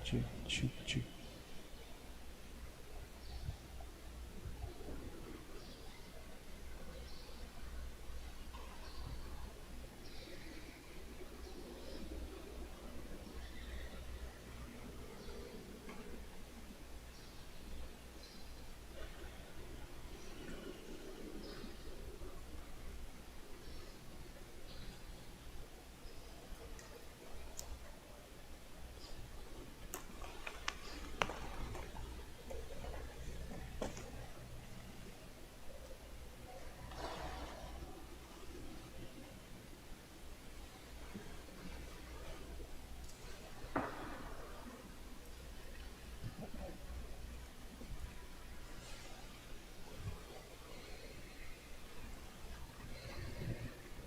Check, check, check.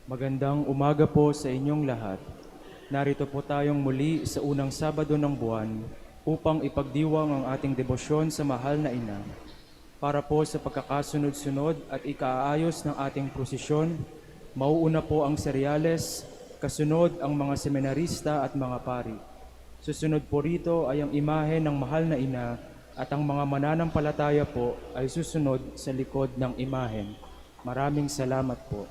Magandang umaga po sa inyong lahat. Narito po tayong muli sa unang Sabado ng buwan upang ipagdiwang ang ating debosyon sa mahal na ina. Para po sa pagkakasunod-sunod at ikaayos ng ating prosesyon, mauuna po ang seryales, kasunod ang mga seminarista at mga pari. Susunod po rito ay ang imahe ng mahal na ina at ang mga mananampalataya po ay susunod sa likod ng imahen. Maraming salamat po.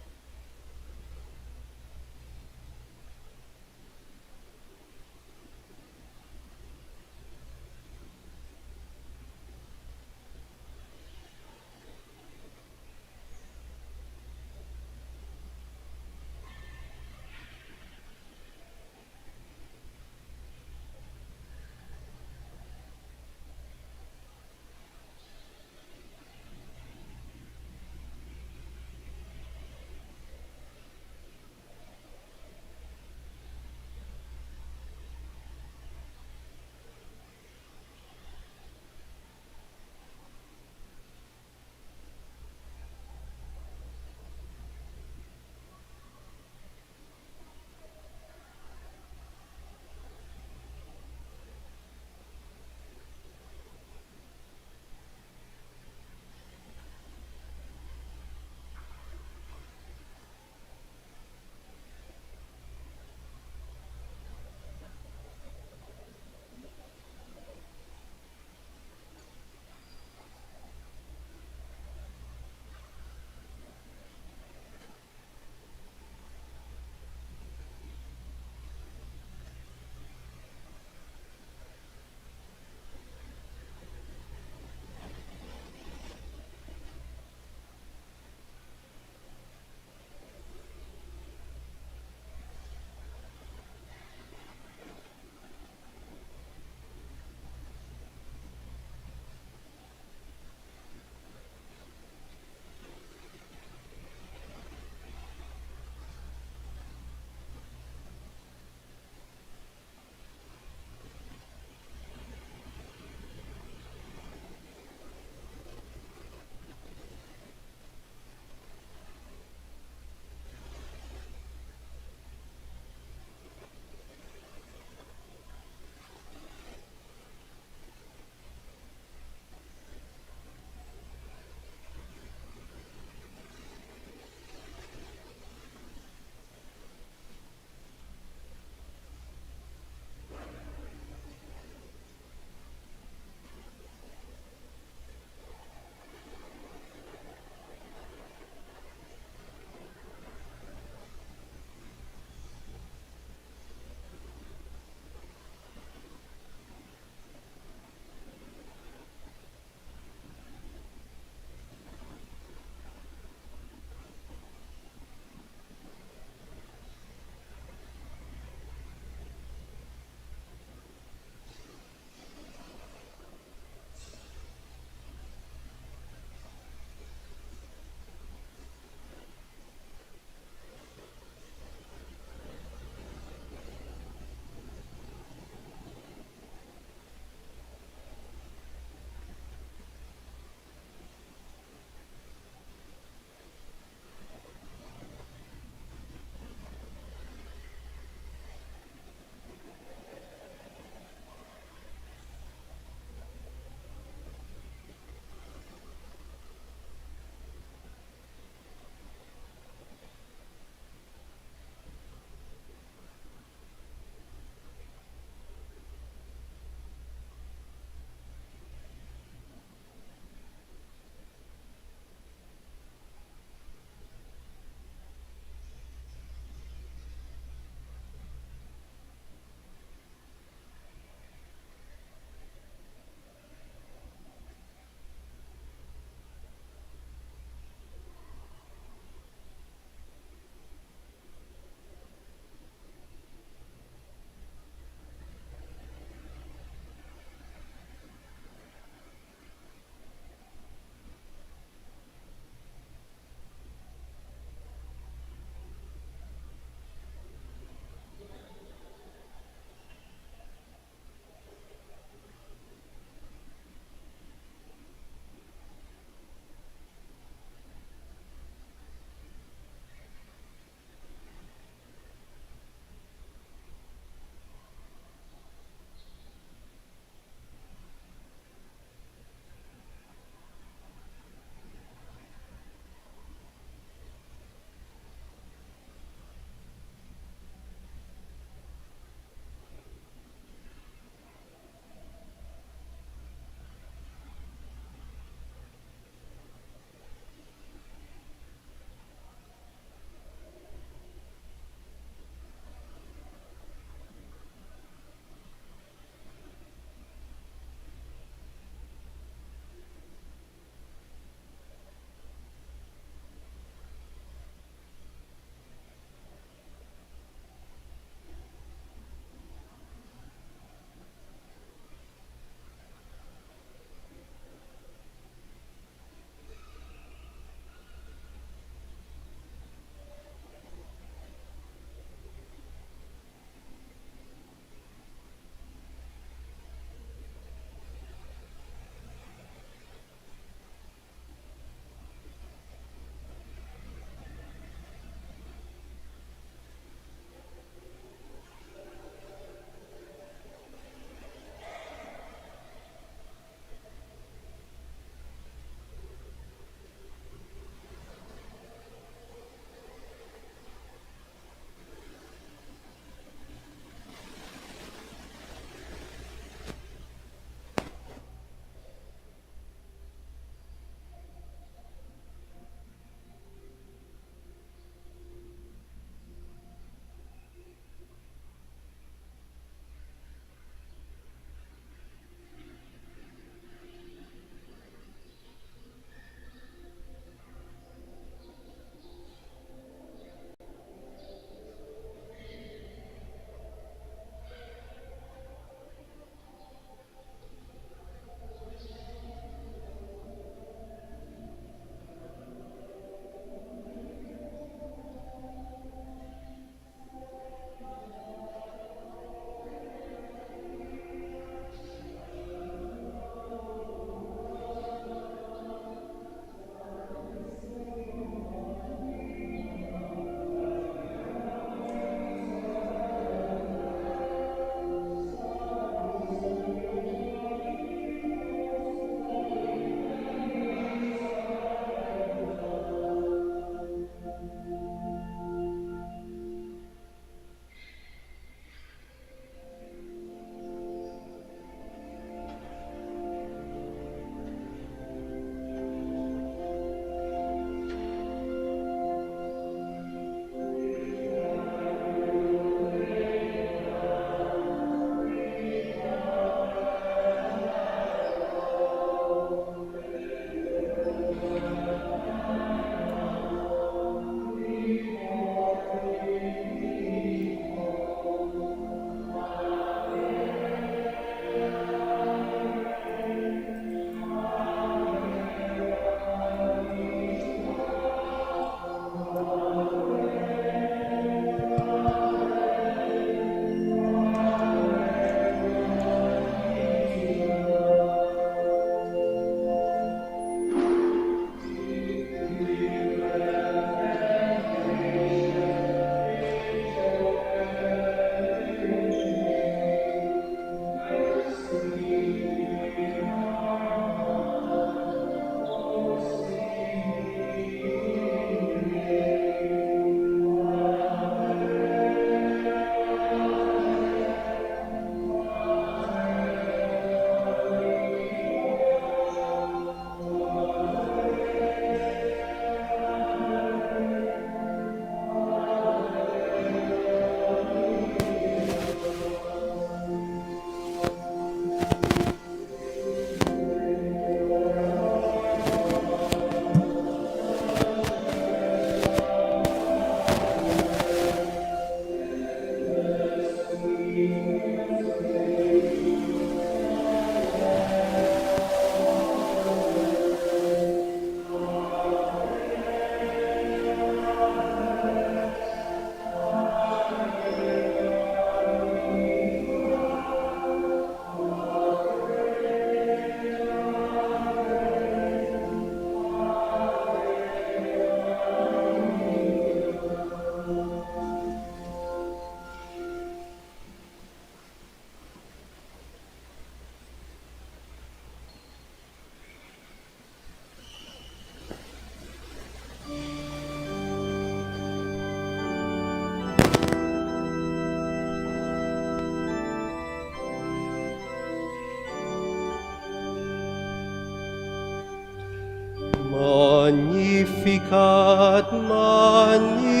Magnificat, magnificat,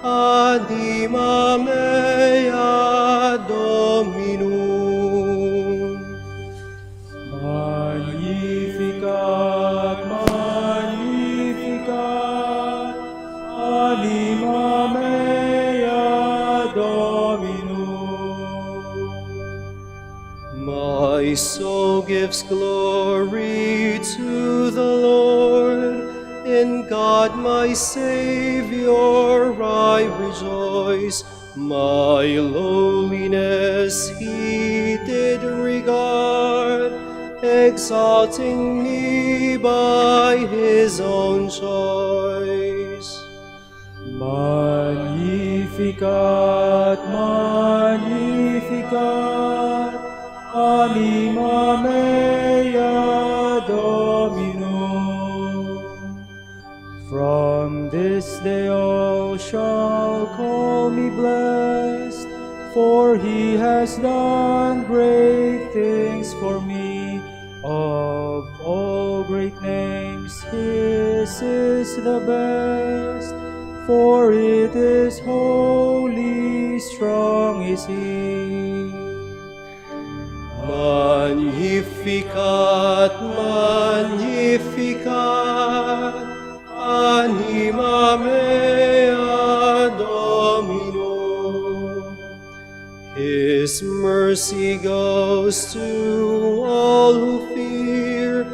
anima mea Dominum. Magnificat, magnificat, anima mea Dominum. My soul gives glory to the Lord. In God my Savior I rejoice. My lowliness he did regard, exalting me by his own choice. Magnificat, magnificat, anima mea Dominum. From this day all shall call me blessed, for he has done great things for me. Of all great names, his is the best, for it is holy, strong is he. Magnificat, magnificat, anima mea Dominum. His mercy goes to all who fear,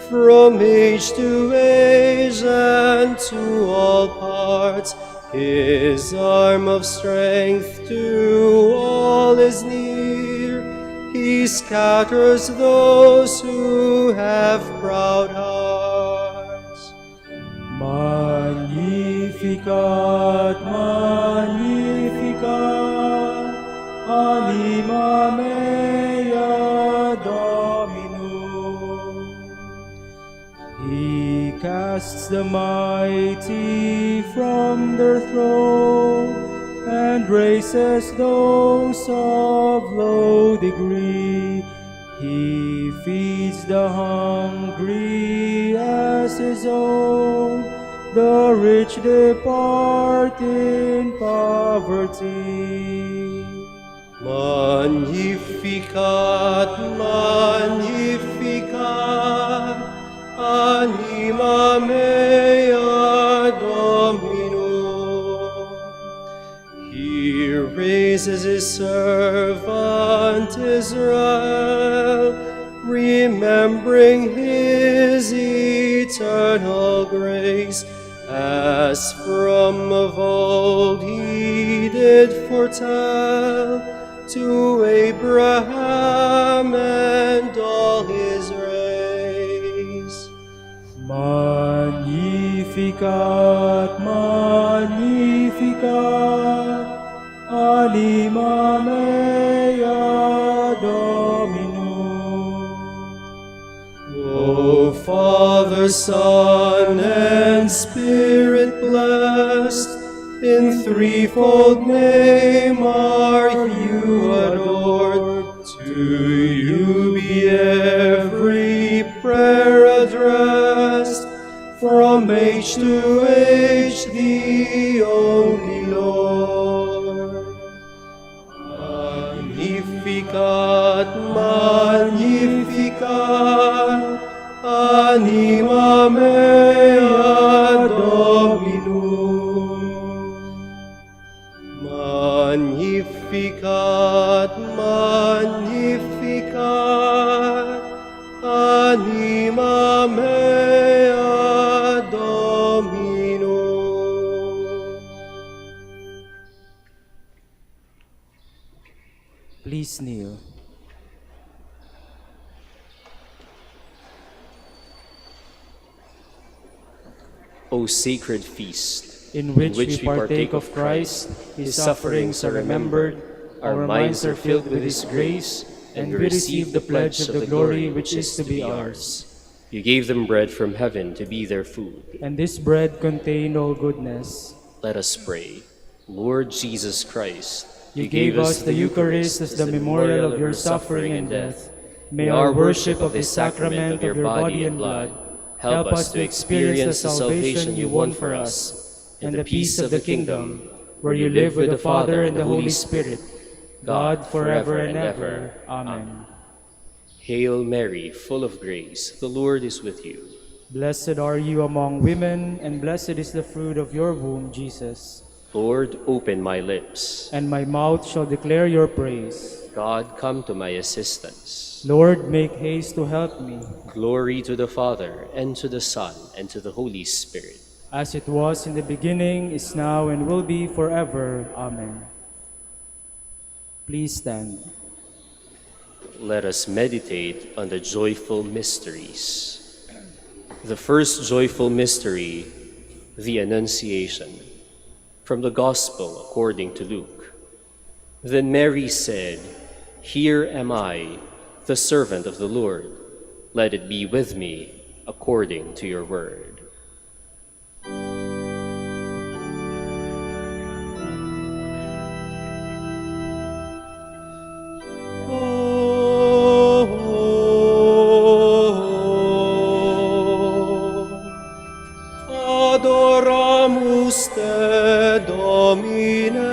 from age to age and to all parts. His arm of strength to all is near. He scatters those who have proud hearts. Magnificat, magnificat, anima mea Dominum. He casts the mighty from their throne, and raises those of low degree. He feeds the hungry as his own, the rich depart in poverty. Magnificat, magnificat, anima mea Dominum. He raises his servant Israel, remembering his eternal grace, as from of old he did foretell to Abraham and all his race. Magnificat, magnificat, anima mea Dominum. O Father, Son, and Spirit blessed, in threefold name are you adored. To you be every prayer addressed, from age to age, the only Lord. Magnificat, magnificat, anima mea Dominum. Magnificat, magnificat, anima mea Dominum. Please kneel. O sacred feast, In which we partake of Christ, his sufferings are remembered, our minds are filled with his grace, and we receive the pledge of the glory which is to be ours. You gave them bread from heaven to be their food. And this bread contained all goodness. Let us pray. Lord Jesus Christ, You gave us the Eucharist as the memorial of your suffering and death. May our worship of the sacrament of your body and blood help us to experience the salvation you won for us, and the peace of the kingdom, where you live with the Father and the Holy Spirit, God forever and ever. Amen. Hail Mary, full of grace, the Lord is with you. Blessed are you among women, and blessed is the fruit of your womb, Jesus. Lord, open my lips. And my mouth shall declare your praise. God, come to my assistance. Lord, make haste to help me. Glory to the Father, and to the Son, and to the Holy Spirit. As it was in the beginning, is now, and will be forever. Amen. Please stand. Let us meditate on the joyful mysteries. The first joyful mystery, the Annunciation. From the Gospel according to Luke. Then Mary said, "Here am I, the servant of the Lord. Let it be with me according to your word." Adoramus te, Domine.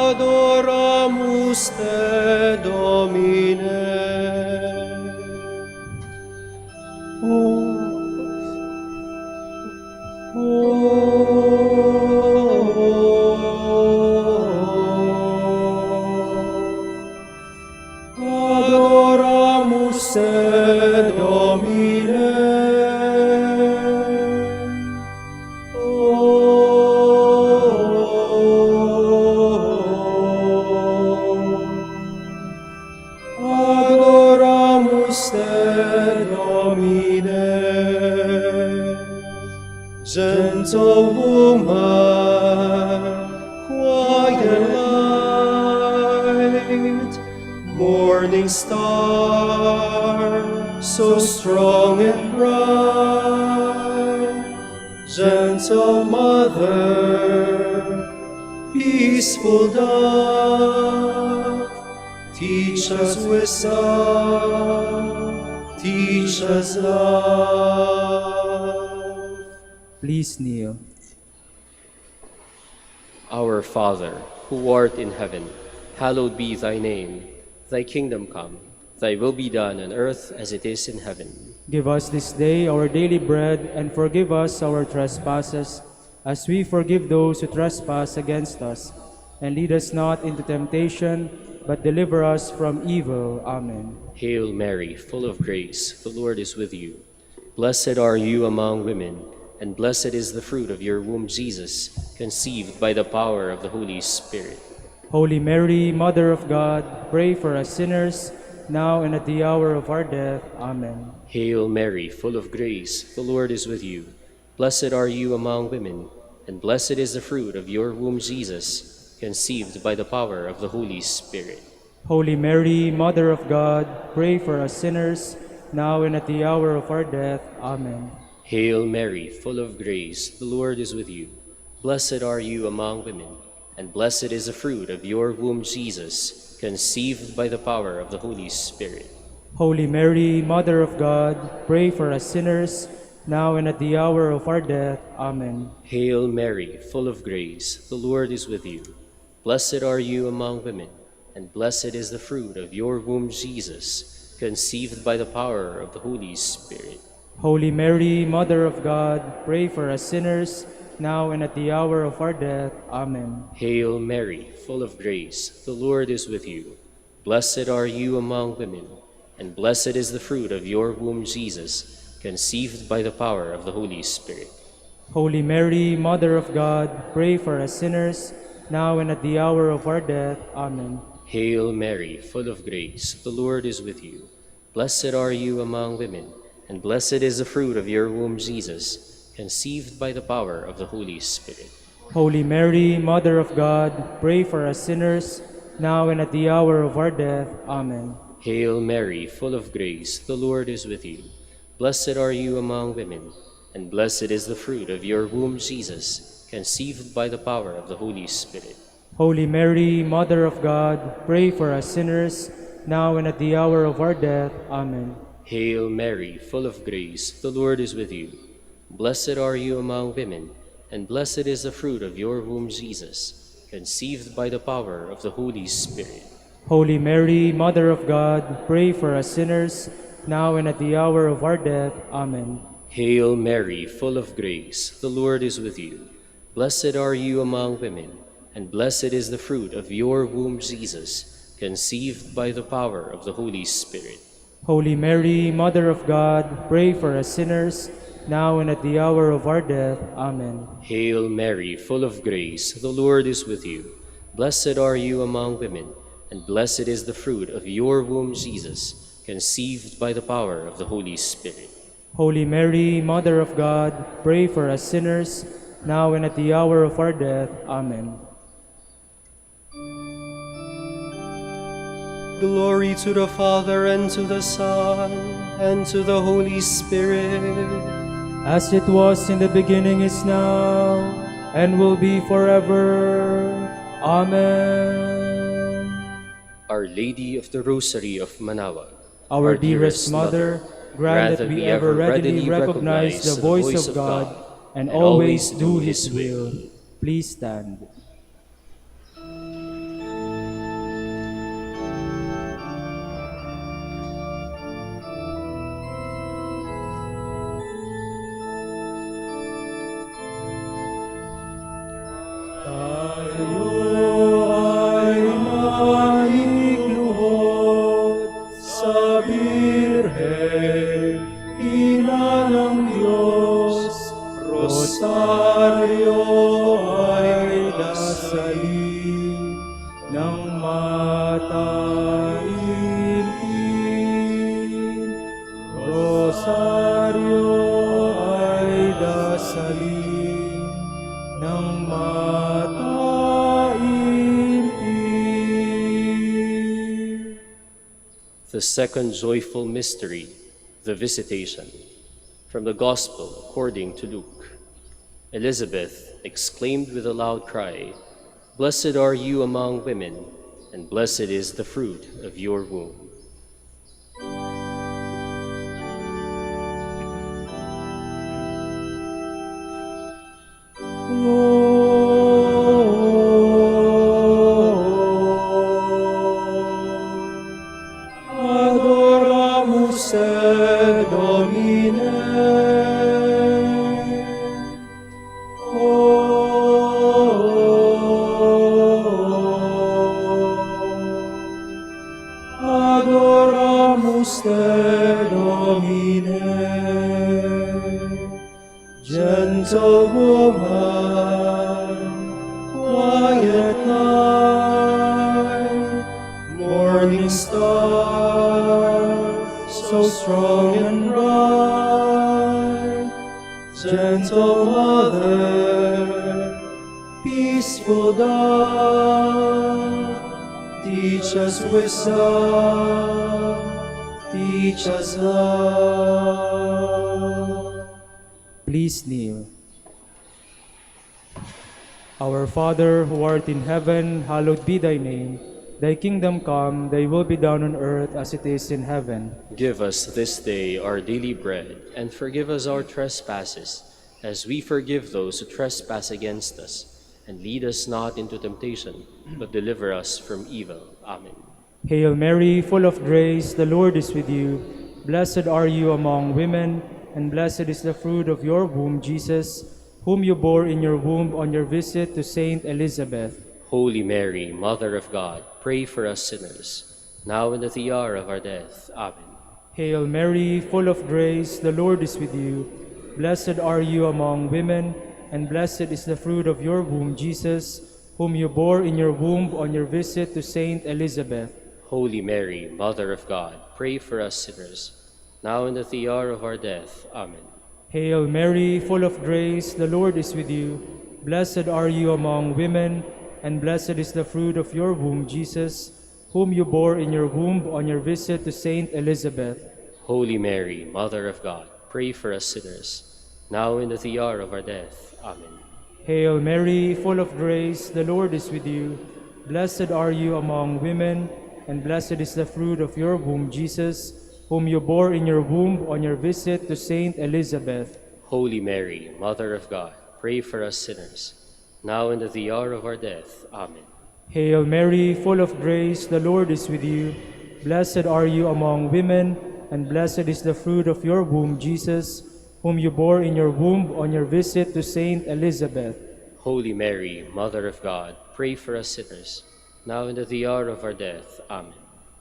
Adoramus te, Domine. Adoramus te, Domine. Adoramus te, Domine. Gentle woman, quiet light, morning star, so strong and bright. Gentle mother, peaceful dove, teach us wisdom, teach us love. Please kneel. Our Father, who art in heaven, hallowed be thy name. Thy kingdom come, thy will be done on earth as it is in heaven. Give us this day our daily bread, and forgive us our trespasses, as we forgive those who trespass against us. And lead us not into temptation, but deliver us from evil. Amen. Hail Mary, full of grace, the Lord is with you. Blessed are you among women, and blessed is the fruit of your womb, Jesus, conceived by the power of the Holy Spirit. Holy Mary, Mother of God, pray for us sinners, now and at the hour of our death. Amen. Hail Mary, full of grace, the Lord is with you. Blessed are you among women, and blessed is the fruit of your womb, Jesus, conceived by the power of the Holy Spirit. Holy Mary, Mother of God, pray for us sinners, now and at the hour of our death. Amen. Hail Mary, full of grace, the Lord is with you. Blessed are you among women, and blessed is the fruit of your womb, Jesus, conceived by the power of the Holy Spirit. Holy Mary, Mother of God, pray for us sinners, now and at the hour of our death. Amen. Hail Mary, full of grace, the Lord is with you. Blessed are you among women, and blessed is the fruit of your womb, Jesus, conceived by the power of the Holy Spirit. Holy Mary, Mother of God, pray for us sinners, now and at the hour of our death. Amen. Hail Mary, full of grace, the Lord is with you. Blessed are you among women, and blessed is the fruit of your womb, Jesus, conceived by the power of the Holy Spirit. Holy Mary, Mother of God, pray for us sinners, now and at the hour of our death. Amen. Hail Mary, full of grace, the Lord is with you. Blessed are you among women, and blessed is the fruit of your womb, Jesus, conceived by the power of the Holy Spirit. Holy Mary, Mother of God, pray for us sinners, now and at the hour of our death. Amen. Hail Mary, full of grace, the Lord is with you. Blessed are you among women, and blessed is the fruit of your womb, Jesus, conceived by the power of the Holy Spirit. Holy Mary, Mother of God, pray for us sinners, now and at the hour of our death. Amen. Hail Mary, full of grace, the Lord is with you. Blessed are you among women, and blessed is the fruit of your womb, Jesus, conceived by the power of the Holy Spirit. Holy Mary, Mother of God, pray for us sinners, now and at the hour of our death. Amen. Hail Mary, full of grace, the Lord is with you. Blessed are you among women, and blessed is the fruit of your womb, Jesus, conceived by the power of the Holy Spirit. Holy Mary, Mother of God, pray for us sinners, now and at the hour of our death. Amen. Hail Mary, full of grace, the Lord is with you. Blessed are you among women, and blessed is the fruit of your womb, Jesus, conceived by the power of the Holy Spirit. Holy Mary, Mother of God, pray for us sinners, now and at the hour of our death. Amen. Glory to the Father, and to the Son, and to the Holy Spirit. As it was in the beginning, is now, and will be forever. Amen. Our Lady of the Rosary of Manaoag, Our dearest Mother, grant that we ever readily recognize the voice of God and always do His will. Please stand. Rosario ay dasalin ng mataimtim. Rosario ay dasalin ng mataimtim. The second joyful mystery, the Visitation. From the Gospel according to Luke. Elizabeth exclaimed with a loud cry, "Blessed are you among women, and blessed is the fruit of your womb." Adoramus te, Domine. Adoramus te, Domine. Gentle woman, quiet night, morning star, so strong and bright. Gentle mother, peaceful dove, teach us wisdom, teach us love. Please kneel. Our Father, who art in heaven, hallowed be thy name. Thy kingdom come, thy will be done on earth as it is in heaven. Give us this day our daily bread, and forgive us our trespasses, as we forgive those who trespass against us. And lead us not into temptation, but deliver us from evil. Amen. Hail Mary, full of grace, the Lord is with you. Blessed are you among women, and blessed is the fruit of your womb, Jesus, whom you bore in your womb on your visit to Saint Elizabeth. Holy Mary, Mother of God, pray for us sinners, now and at the hour of our death. Amen. Hail Mary, full of grace, the Lord is with you. Blessed are you among women, and blessed is the fruit of your womb, Jesus, whom you bore in your womb on your visit to Saint Elizabeth. Holy Mary, Mother of God, pray for us sinners, now and at the hour of our death. Amen. Hail Mary, full of grace, the Lord is with you. Blessed are you among women, and blessed is the fruit of your womb, Jesus, whom you bore in your womb on your visit to Saint Elizabeth. Holy Mary, Mother of God, pray for us sinners, now and at the hour of our death. Amen. Hail Mary, full of grace, the Lord is with you. Blessed are you among women, and blessed is the fruit of your womb, Jesus, whom you bore in your womb on your visit to Saint Elizabeth. Holy Mary, Mother of God, pray for us sinners, now and at the hour of our death. Amen. Hail Mary, full of grace, the Lord is with you. Blessed are you among women, and blessed is the fruit of your womb, Jesus, whom you bore in your womb on your visit to Saint Elizabeth. Holy Mary, Mother of God, pray for us sinners, now and at the hour of our death. Amen.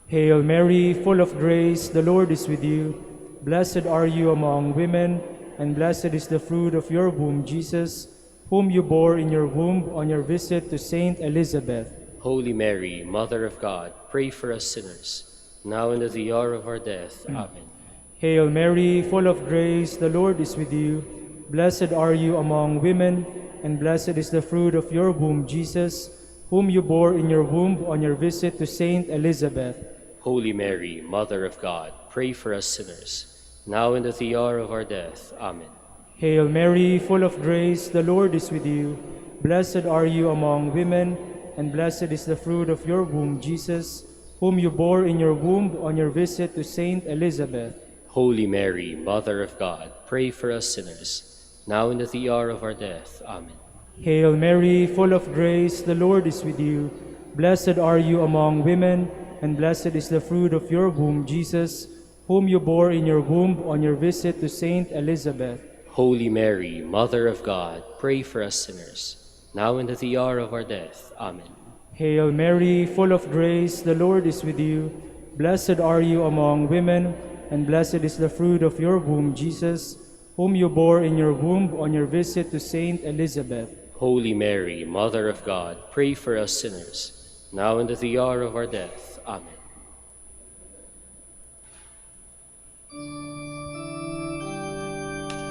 Hail Mary, full of grace, the Lord is with you. Blessed are you among women, and blessed is the fruit of your womb, Jesus, whom you bore in your womb on your visit to Saint Elizabeth. Holy Mary, Mother of God, pray for us sinners, now and at the hour of our death. Amen. Hail Mary, full of grace, the Lord is with you. Blessed are you among women, and blessed is the fruit of your womb, Jesus, whom you bore in your womb on your visit to Saint Elizabeth. Holy Mary, Mother of God, pray for us sinners, now and at the hour of our death. Amen. Hail Mary, full of grace, the Lord is with you. Blessed are you among women, and blessed is the fruit of your womb, Jesus, whom you bore in your womb on your visit to Saint Elizabeth. Holy Mary, Mother of God, pray for us sinners, now and at the hour of our death. Amen. Hail Mary, full of grace, the Lord is with you. Blessed are you among women, and blessed is the fruit of your womb, Jesus, whom you bore in your womb on your visit to Saint Elizabeth. Holy Mary, Mother of God, pray for us sinners, now and at the hour of our death. Amen. Hail Mary, full of grace, the Lord is with you. Blessed are you among women, and blessed is the fruit of your womb, Jesus, whom you bore in your womb on your visit to Saint Elizabeth. Holy Mary, Mother of God, pray for us sinners, now and at the hour of our death. Amen.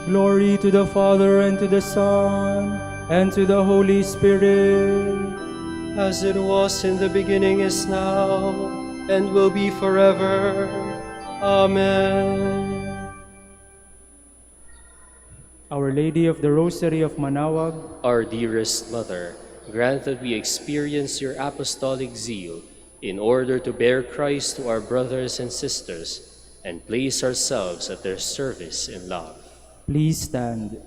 Glory to the Father, and to the Son, and to the Holy Spirit. As it was in the beginning, is now, and will be forever. Amen. Our Lady of the Rosary of Manaoag, Our dearest Mother, grant that we experience your apostolic zeal in order to bear Christ to our brothers and sisters and place ourselves at their service in love. please stand.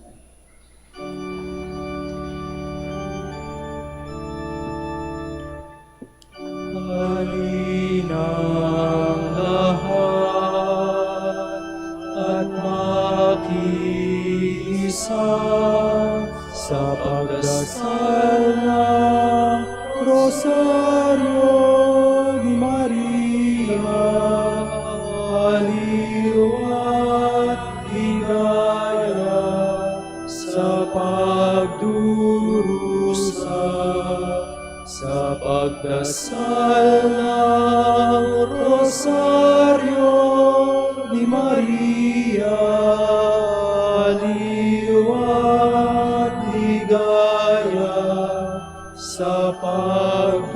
Halinang lahat at makiisa sa pagdasal ng Rosaryo ni Maria. Aliw at higaya sa pagdurusa sa pagdasal ng Rosaryo ni Maria. Aliw at higaya sa pagdurusa.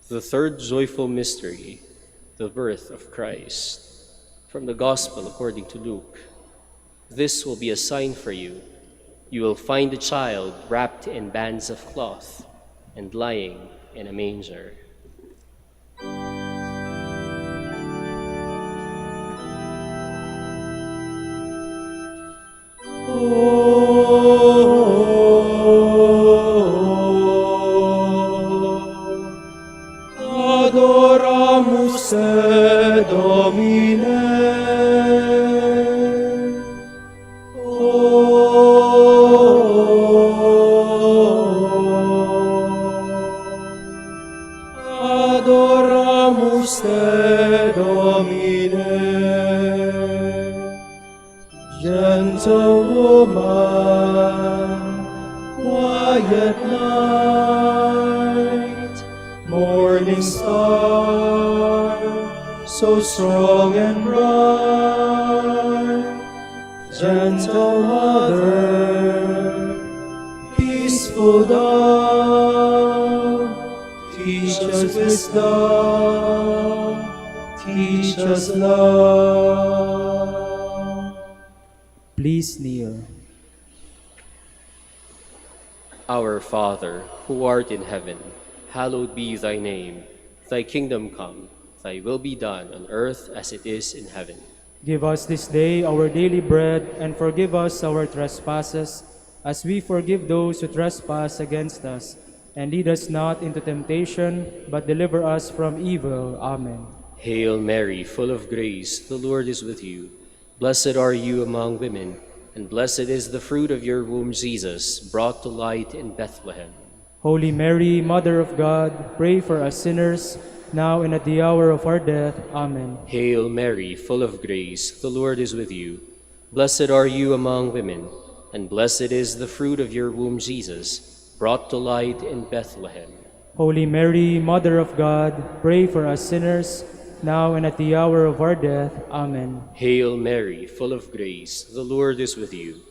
The third joyful mystery, the birth of Christ. From the Gospel according to Luke. This will be a sign for you. You will find a child wrapped in bands of cloth and lying in a manger. Adoramus te, Domine. Adoramus te, Domine. Gentle woman, quiet night, morning star, so strong and bright, gentle mother, peaceful dove, teach us wisdom, Teach us love. Please kneel. Our Father, who art in heaven, hallowed be thy name. Thy kingdom come, thy will be done on earth as it is in heaven. Give us this day our daily bread, and forgive us our trespasses, as we forgive those who trespass against us. And lead us not into temptation, but deliver us from evil. Amen. Hail Mary, full of grace, the Lord is with you. Blessed are you among women, and blessed is the fruit of your womb, Jesus, brought to light in Bethlehem. Holy Mary, Mother of God, pray for us sinners, now and at the hour of our death. Amen. Hail Mary, full of grace, the Lord is with you. Blessed are you among women, and blessed is the fruit of your womb, Jesus, brought to light in Bethlehem. Holy Mary, Mother of God, pray for us sinners, now and at the hour of our death. Amen. Hail Mary, full of grace, the Lord is with you.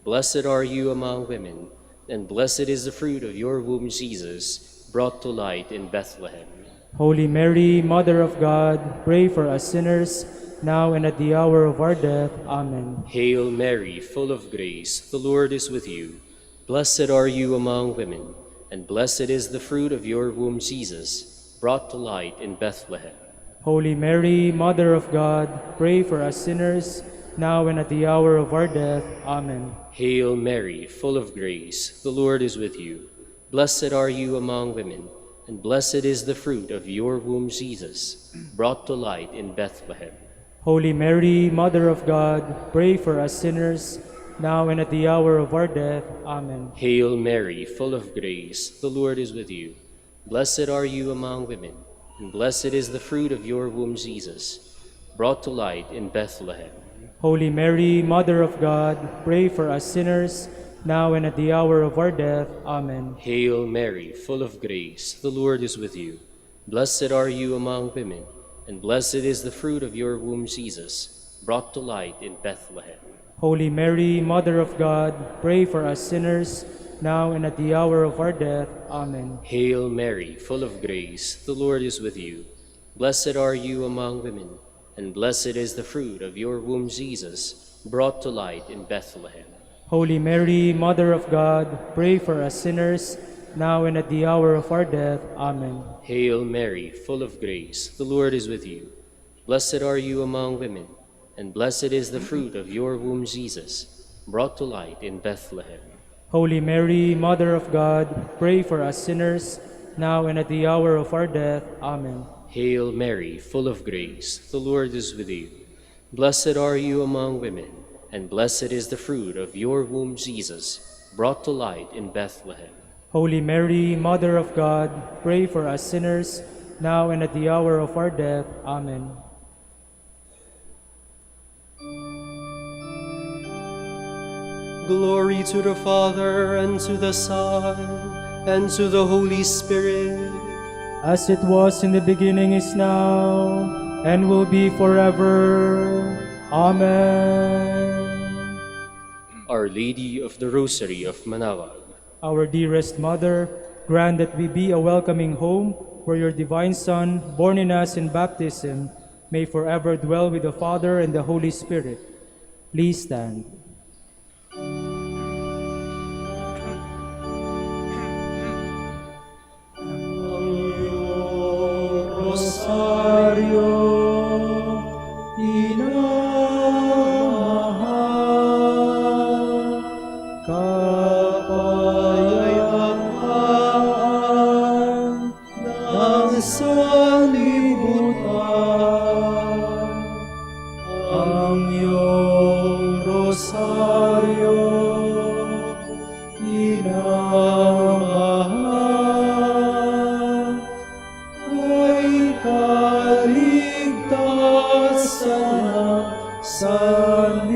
Blessed are you among women, and blessed is the fruit of your womb, Jesus, brought to light in Bethlehem. Holy Mary, Mother of God, pray for us sinners, now and at the hour of our death. Amen. Hail Mary, full of grace, the Lord is with you. Blessed are you among women, and blessed is the fruit of your womb, Jesus, brought to light in Bethlehem. Holy Mary, Mother of God, pray for us sinners, now and at the hour of our death. Amen. Hail Mary, full of grace, the Lord is with you. Blessed are you among women, and blessed is the fruit of your womb, Jesus, brought to light in Bethlehem. Holy Mary, Mother of God, pray for us sinners, now and at the hour of our death. Amen. Hail Mary, full of grace, the Lord is with you. Blessed are you among women, and blessed is the fruit of your womb, Jesus, brought to light in Bethlehem. Holy Mary, Mother of God, pray for us sinners, now and at the hour of our death. Amen. Hail Mary, full of grace, the Lord is with you. Blessed are you among women, and blessed is the fruit of your womb, Jesus, brought to light in Bethlehem. Holy Mary, Mother of God, pray for us sinners, now and at the hour of our death. Amen. Hail Mary, full of grace, the Lord is with you. Blessed are you among women, and blessed is the fruit of your womb, Jesus, brought to light in Bethlehem. Holy Mary, Mother of God, pray for us sinners, now and at the hour of our death. Amen. Hail Mary, full of grace, the Lord is with you. Blessed are you among women, and blessed is the fruit of your womb, Jesus, brought to light in Bethlehem. Holy Mary, Mother of God, pray for us sinners, now and at the hour of our death. Amen. Hail Mary, full of grace, the Lord is with you. Blessed are you among women, and blessed is the fruit of your womb, Jesus, brought to light in Bethlehem. Holy Mary, Mother of God, pray for us sinners, now and at the hour of our death. Amen. Glory to the Father, and to the Son, and to the Holy Spirit. As it was in the beginning, is now, and will be forever. Amen. Our Lady of the Rosary of Manaoag, Our dearest Mother, grant that we be a welcoming home where your divine Son, born in us in baptism, may forever dwell with the Father and the Holy Spirit. Please stand. Rosario, inamahal, kapayapaan ng sanlibutan. Ang iyong rosaryo, inamahal, ay kaligtasan ng sanlibutan.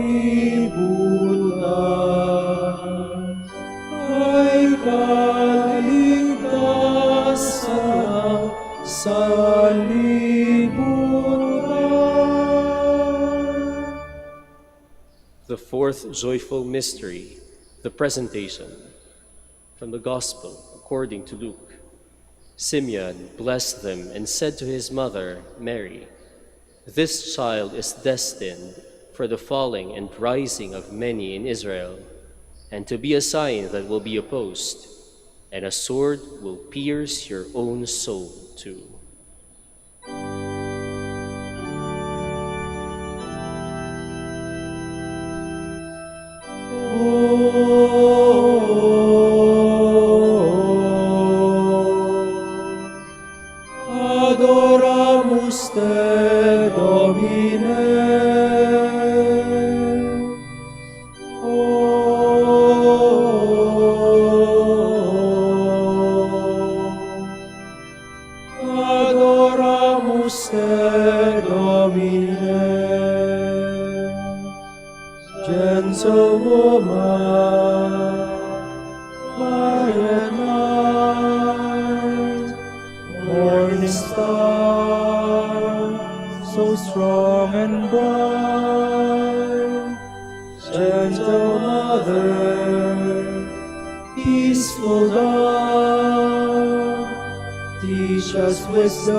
Ay kaligtasan ng sanlibutan. the fourth joyful mystery, the Presentation. From the Gospel according to Luke. Simeon blessed them and said to his mother, Mary, This child is destined for the falling and rising of many in Israel, and to be a sign that will be opposed, and a sword will pierce your own soul too. Adoramus te, Domine. Adoramus te, Domine. Gentle woman, quiet night, morning star, so strong and bright, gentle mother, peaceful dove, teach us wisdom,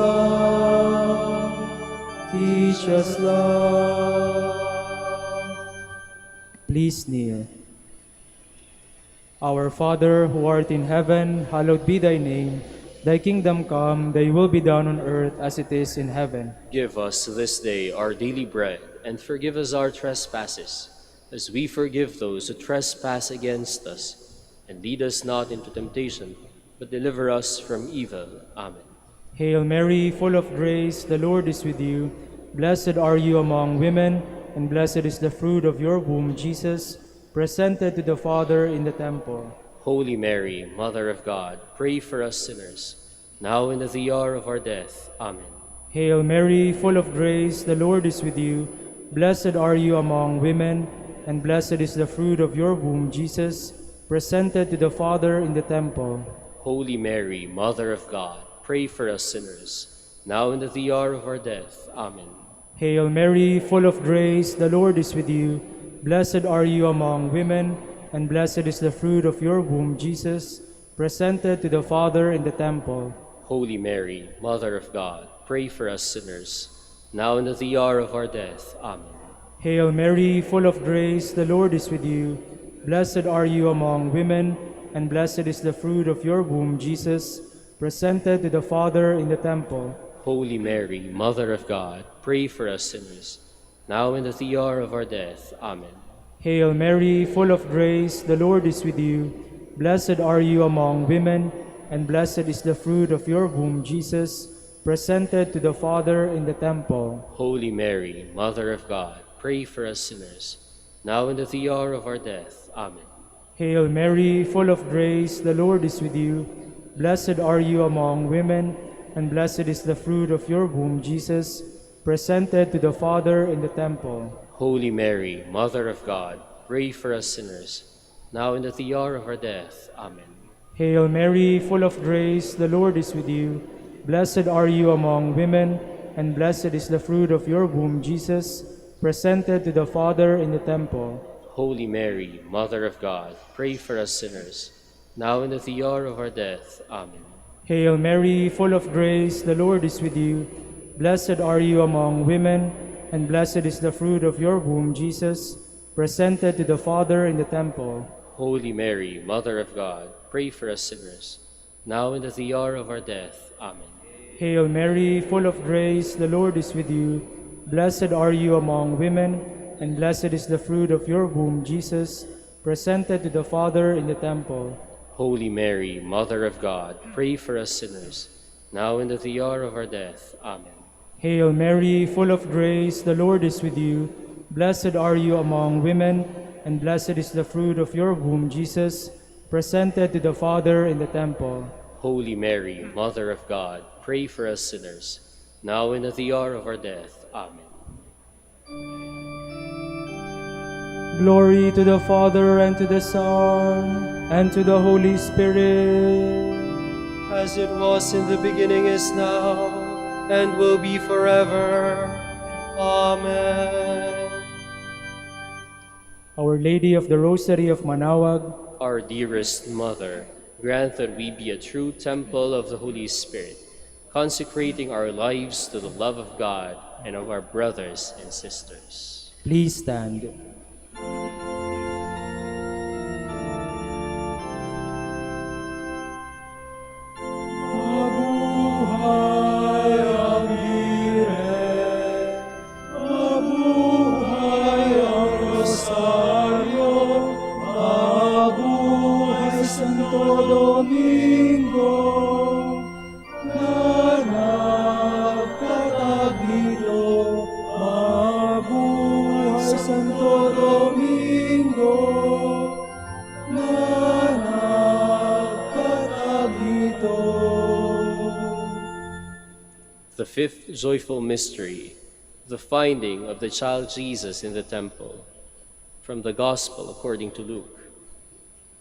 teach us love. Please kneel. Our Father, who art in heaven, hallowed be thy name. Thy kingdom come, thy will be done on earth as it is in heaven. Give us this day our daily bread, and forgive us our trespasses, as we forgive those who trespass against us. And lead us not into temptation, but deliver us from evil. Amen. Hail Mary, full of grace, the Lord is with you. Blessed are you among women, and blessed is the fruit of your womb, Jesus, presented to the Father in the temple. Holy Mary, Mother of God, pray for us sinners, now and at the hour of our death. Amen. Hail Mary, full of grace, the Lord is with you. Blessed are you among women, and blessed is the fruit of your womb, Jesus, presented to the Father in the temple. Holy Mary, Mother of God, pray for us sinners, now and at the hour of our death. Amen. Hail Mary, full of grace, the Lord is with you. Blessed are you among women, and blessed is the fruit of your womb, Jesus, presented to the Father in the temple. Holy Mary, Mother of God, pray for us sinners, now and at the hour of our death. Amen. Hail Mary, full of grace, the Lord is with you. Blessed are you among women, and blessed is the fruit of your womb, Jesus, presented to the Father in the temple. Holy Mary, Mother of God, pray for us sinners, now and at the hour of our death. Amen. Hail Mary, full of grace, the Lord is with you. Blessed are you among women, and blessed is the fruit of your womb, Jesus, presented to the Father in the temple. Holy Mary, Mother of God, pray for us sinners, now and at the hour of our death. Amen. Hail Mary, full of grace, the Lord is with you. Blessed are you among women, and blessed is the fruit of your womb, Jesus, presented to the Father in the temple. Holy Mary, Mother of God, pray for us sinners, now and at the hour of our death. Amen. Hail Mary, full of grace, the Lord is with you. Blessed are you among women, and blessed is the fruit of your womb, Jesus, presented to the Father in the temple. Holy Mary, Mother of God, pray for us sinners, now and at the hour of our death. Amen. Hail Mary, full of grace, the Lord is with you. Blessed are you among women, and blessed is the fruit of your womb, Jesus, presented to the Father in the temple. Holy Mary, Mother of God, pray for us sinners, now and at the hour of our death. Amen. Hail Mary, full of grace, the Lord is with you. Blessed are you among women, and blessed is the fruit of your womb, Jesus, presented to the Father in the temple. Holy Mary, Mother of God, pray for us sinners, now and at the hour of our death. Amen. Hail Mary, full of grace, the Lord is with you. Blessed are you among women, and blessed is the fruit of your womb, Jesus, presented to the Father in the temple. Holy Mary, Mother of God, pray for us sinners, now and at the hour of our death. Amen. Glory to the Father, and to the Son, and to the Holy Spirit. As it was in the beginning, is now, and will be forever. Amen. Our Lady of the Rosary of Manaoag, Our dearest Mother, grant that we be a true temple of the Holy Spirit, consecrating our lives to the love of God and of our brothers and sisters. Please stand. Mabuhay ang Virgen! Mabuhay ang Rosaryo! Mabuhay Santo Domingo! Na nagtatag dito, mabuhay Santo Domingo! Na nagtatag dito. The fifth joyful mystery, the finding of the child Jesus in the temple. From the Gospel according to Luke.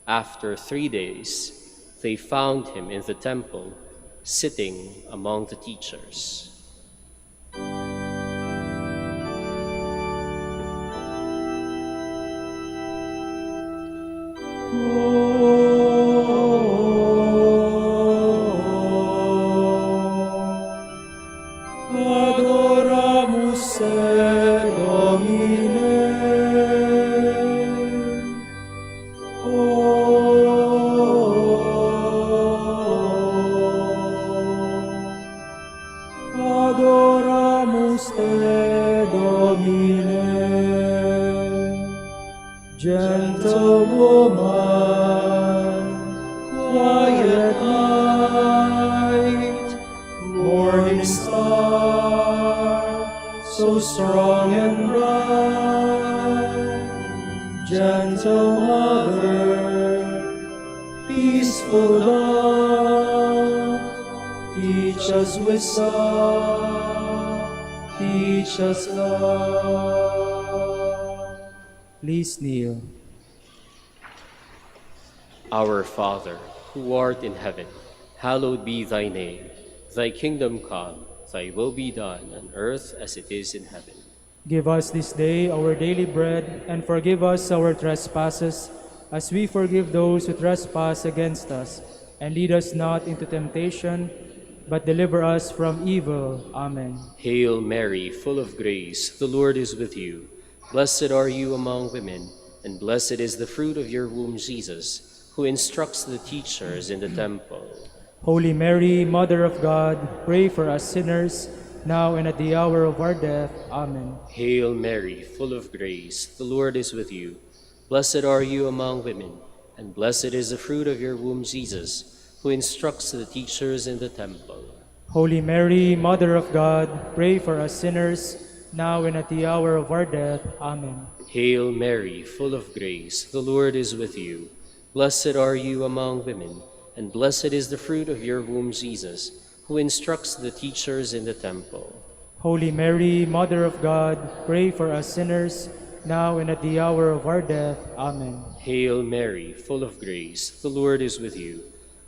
After 3 days, they found him in the temple, sitting among the teachers. Adoramus se Domine. Adoramus te Domine. Gentle woman, quiet night, morning star, so strong and bright, gentle mother, peaceful love, teach us wisdom, teach us love. Please kneel. Our Father, who art in heaven, hallowed be thy name. Thy kingdom come, thy will be done on earth as it is in heaven. Give us this day our daily bread, and forgive us our trespasses, as we forgive those who trespass against us. And lead us not into temptation, but deliver us from evil. Amen. Hail Mary, full of grace, the Lord is with you. Blessed are you among women, and blessed is the fruit of your womb, Jesus, who instructs the teachers in the temple. Holy Mary, Mother of God, pray for us sinners, now and at the hour of our death. Amen. Hail Mary, full of grace, the Lord is with you. Blessed are you among women, and blessed is the fruit of your womb, Jesus, who instructs the teachers in the temple. Holy Mary, Mother of God, pray for us sinners, now and at the hour of our death. Amen. Hail Mary, full of grace, the Lord is with you. Blessed are you among women, and blessed is the fruit of your womb, Jesus, who instructs the teachers in the temple. Holy Mary, Mother of God, pray for us sinners, now and at the hour of our death. Amen. Hail Mary, full of grace, the Lord is with you.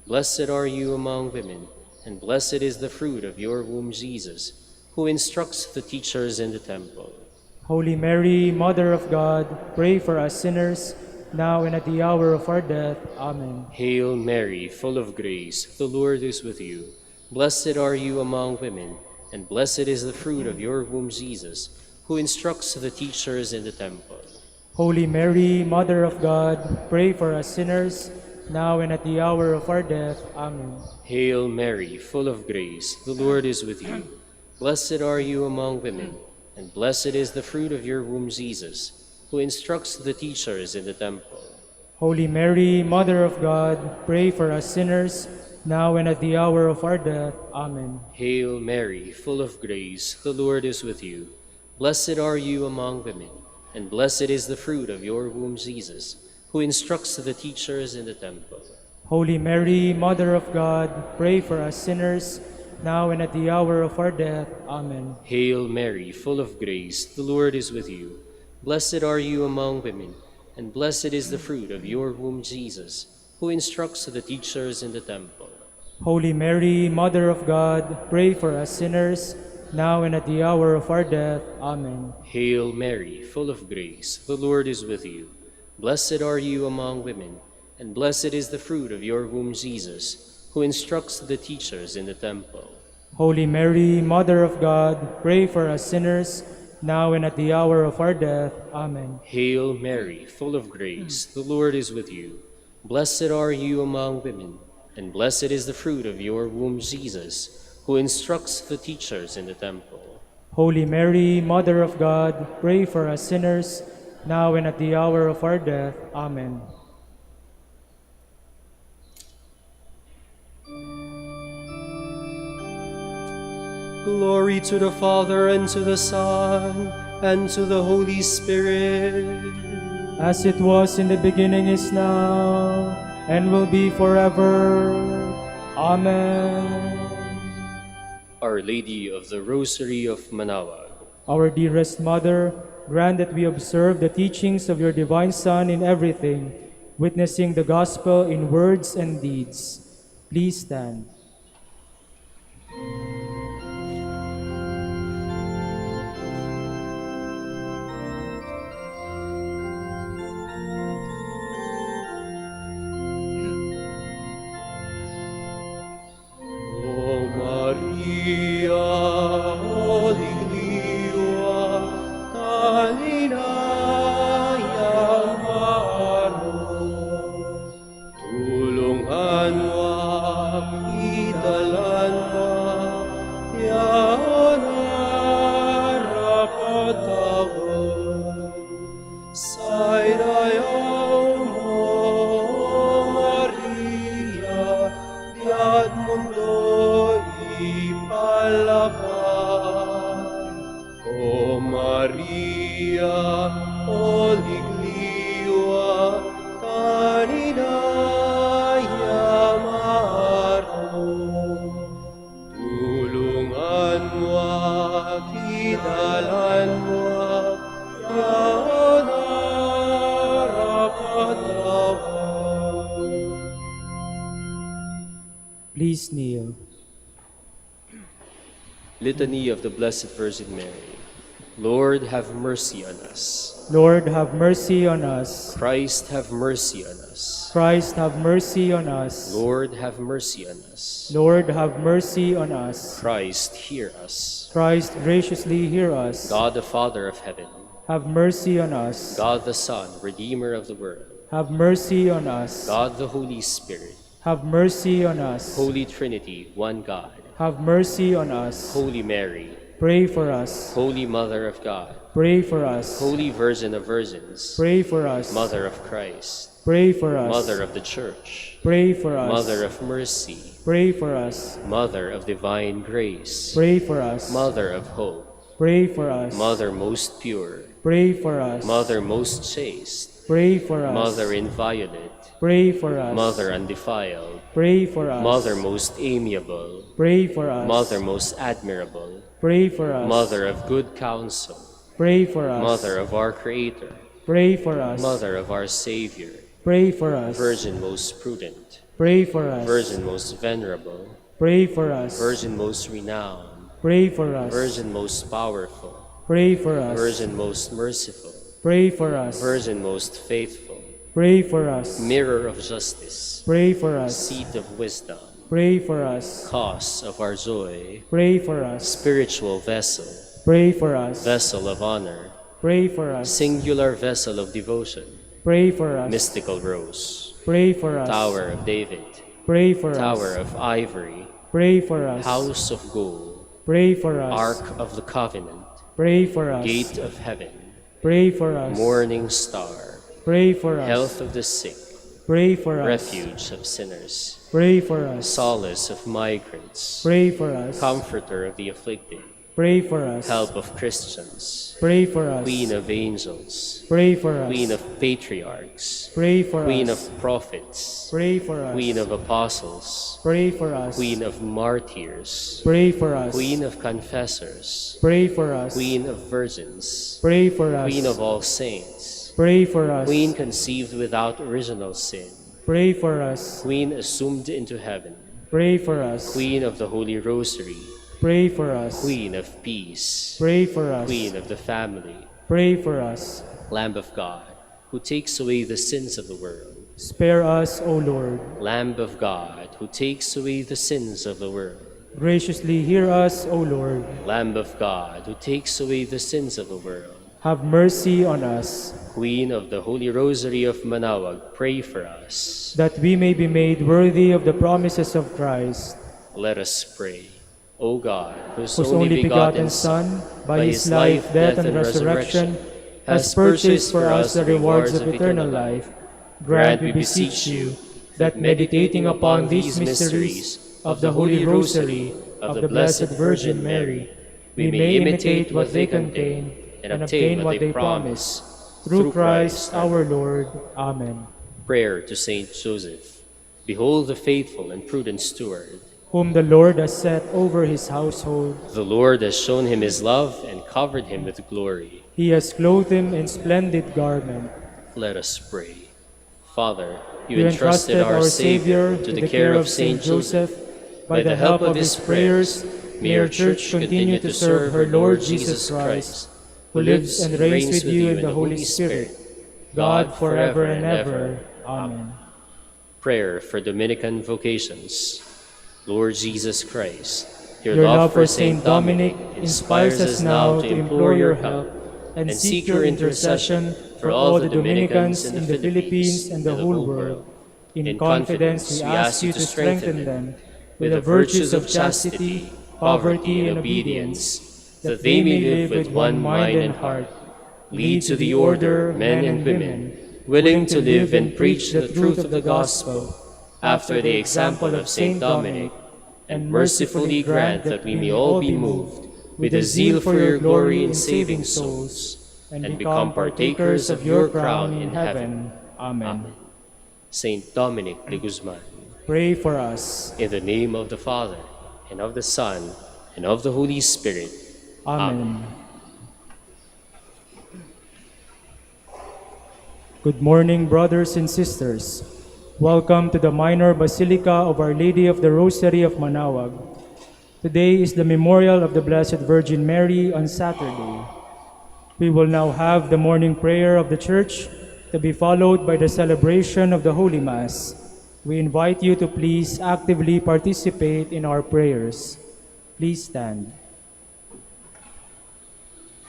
Blessed are you among women, and blessed is the fruit of your womb, Jesus, who instructs the teachers in the temple. Holy Mary, Mother of God, pray for us sinners, now and at the hour of our death. Amen. Hail Mary, full of grace, the Lord is with you. Blessed are you among women, and blessed is the fruit of your womb, Jesus, who instructs the teachers in the temple. Holy Mary, Mother of God, pray for us sinners, now and at the hour of our death. Amen. Hail Mary, full of grace, the Lord is with you. Blessed are you among women, and blessed is the fruit of your womb, Jesus, who instructs the teachers in the temple. Holy Mary, Mother of God, pray for us sinners, now and at the hour of our death. Amen. Hail Mary, full of grace, the Lord is with you. Blessed are you among women, and blessed is the fruit of your womb, Jesus, who instructs the teachers in the temple. Holy Mary, Mother of God, pray for us sinners, now and at the hour of our death. Amen. Hail Mary, full of grace, the Lord is with you. Blessed are you among women, and blessed is the fruit of your womb, Jesus, who instructs the teachers in the temple. Holy Mary, Mother of God, pray for us sinners, now and at the hour of our death. Amen. Hail Mary, full of grace, the Lord is with you. Blessed are you among women, and blessed is the fruit of your womb, Jesus, who instructs the teachers in the temple. Holy Mary, Mother of God, pray for us sinners, now and at the hour of our death. Amen. Hail Mary, full of grace, the Lord is with you. Blessed are you among women, and blessed is the fruit of your womb, Jesus, who instructs the teachers in the temple. Holy Mary, Mother of God, pray for us sinners, now and at the hour of our death. Amen. Glory to the Father, and to the Son, and to the Holy Spirit. As it was in the beginning, is now, and will be forever. Amen. Our Lady of the Rosary of Manaoag, Our dearest Mother, grant that we observe the teachings of your divine Son in everything, witnessing the gospel in words and deeds. Please stand. O Maria, Oliglia, Talinayang Maano, tulungan mo, idalan mo, yan arapatawan, sa inayaw mo, Maria, diad mundo ipalaban. O Maria, Oliglia, Taninaya Maro, tulungan mo, kidalan mo, yan arapatawan. Please kneel. Litany of the Blessed Virgin Mary. Lord, have mercy on us. Lord, have mercy on us. Christ, have mercy on us. Christ, have mercy on us. Lord, have mercy on us. Lord, have mercy on us. Christ, hear us. Christ, graciously hear us. God the Father of heaven, Have mercy on us. God the Son, Redeemer of the world, Have mercy on us. God the Holy Spirit, Have mercy on us. Holy Trinity, one God, Have mercy on us. Holy Mary, Pray for us. Holy Mother of God, Pray for us. Holy Virgin of Virgins, Pray for us. Mother of Christ, Pray for us. Mother of the Church, Pray for us. Mother of Mercy, Pray for us. Mother of Divine Grace, Pray for us. Mother of Hope, Pray for us. Mother most pure, Pray for us. Mother most chaste, Pray for us. Mother inviolate, Pray for us. Mother undefiled, Pray for us. Mother most amiable, Pray for us. Mother most admirable, Pray for us. Mother of good counsel, Pray for us. Mother of our Creator, Pray for us. Mother of our Savior, Pray for us. Virgin most prudent, Pray for us. Virgin most venerable, Pray for us. Virgin most renowned, Pray for us. Virgin most powerful, Pray for us. Virgin most merciful, Pray for us. Virgin most faithful, Pray for us. Mirror of justice, Pray for us. Seat of wisdom, Pray for us. Cause of our joy, Pray for us. Spiritual vessel, Pray for us. Vessel of honor, Pray for us. Singular vessel of devotion, Pray for us. Mystical rose, Pray for us. Tower of David, Pray for us. Tower of ivory, Pray for us. House of gold, Pray for us. Ark of the covenant, Pray for us. Gate of heaven, Pray for us. Morning star, Pray for us. Health of the sick, Pray for us. Refuge of sinners, Pray for us. Solace of migrants, Pray for us. Comforter of the afflicted, Pray for us. Help of Christians, Pray for us. Queen of angels, Pray for us. Queen of patriarchs, Pray for Queen us. of prophets, Pray for us. Queen of apostles, Pray for us. Queen of martyrs, Pray for us. Queen of confessors, Pray for us. Queen of virgins, Pray for us. Queen of all saints, Pray for us. Queen conceived without original sin, Pray for us. Queen assumed into heaven, Pray for us. Queen of the Holy Rosary, Pray for us. Queen of peace, Pray for us. Queen of the family, Pray for us. Lamb of God, who takes away the sins of the world, Spare us, O Lord. Lamb of God, who takes away the sins of the world, Graciously hear us, O Lord. Lamb of God, who takes away the sins of the world. Have mercy on us, Queen of the Holy Rosary of Manaoag, pray for us. that we may be made worthy of the promises of Christ, Let us pray. O God, whose whose only begotten Son, by his life, death, and resurrection, has purchased for us the rewards of eternal life, grant, we beseech you, that meditating upon these mysteries of the Holy Rosary of the Blessed Virgin Mary, we may imitate what they contain and obtain what they promise. Through Christ our Lord. Amen. Prayer to Saint Joseph. Behold the faithful and prudent steward. Whom the Lord has set over his household, The Lord has shown him his love and covered him with glory. he has clothed him in splendid garment. Let us pray. Father, you You entrusted our Savior to the care of Saint Joseph. By the help of his prayers, may your Church continue to serve her Lord Jesus Christ, who lives and reigns with you in the Holy Spirit, God forever and ever. Amen. Prayer for Dominican vocations. Lord Jesus Christ, your Your love for Saint Dominic inspires us now to implore your help and seek your intercession for all the Dominicans in the Philippines and the whole world. In confidence, we ask you to strengthen them with the virtues of chastity, poverty, and obedience, that they may live with one mind and heart. Lead to the order men and women, willing to live and preach the truth of the gospel, after the example of Saint Dominic, and mercifully grant that we may all be moved with a zeal for your glory in saving souls, and become partakers of your crown in heaven. Amen. Saint Dominic de Guzman, Pray for us. in the name of the Father, and of the Son, and of the Holy Spirit. Amen. Good morning, brothers and sisters. Welcome to the Minor Basilica of Our Lady of the Rosary of Manaoag. Today is the memorial of the Blessed Virgin Mary on Saturday. We will now have the morning prayer of the Church to be followed by the celebration of the Holy Mass. We invite you to please actively participate in our prayers. Please stand.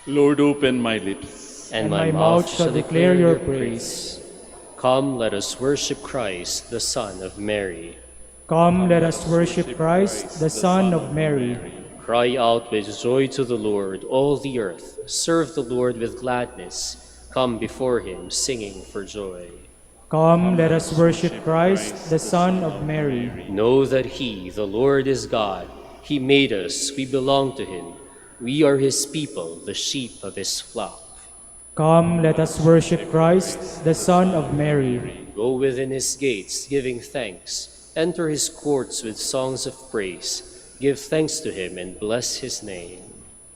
Lord, open my lips, And my mouth shall declare your praise. Come, let us worship Christ, the Son of Mary. Come, let us worship Christ, the Son of Mary. Cry out with joy to the Lord, all the earth. Serve the Lord with gladness. Come before him, singing for joy. Come, let us worship Christ, the Son of Mary. Know that he, the Lord, is God. He made us, we belong to him. We are his people, the sheep of his flock. Come, let us worship Christ, the Son of Mary. Go within his gates, giving thanks. Enter his courts with songs of praise. Give thanks to him and bless his name.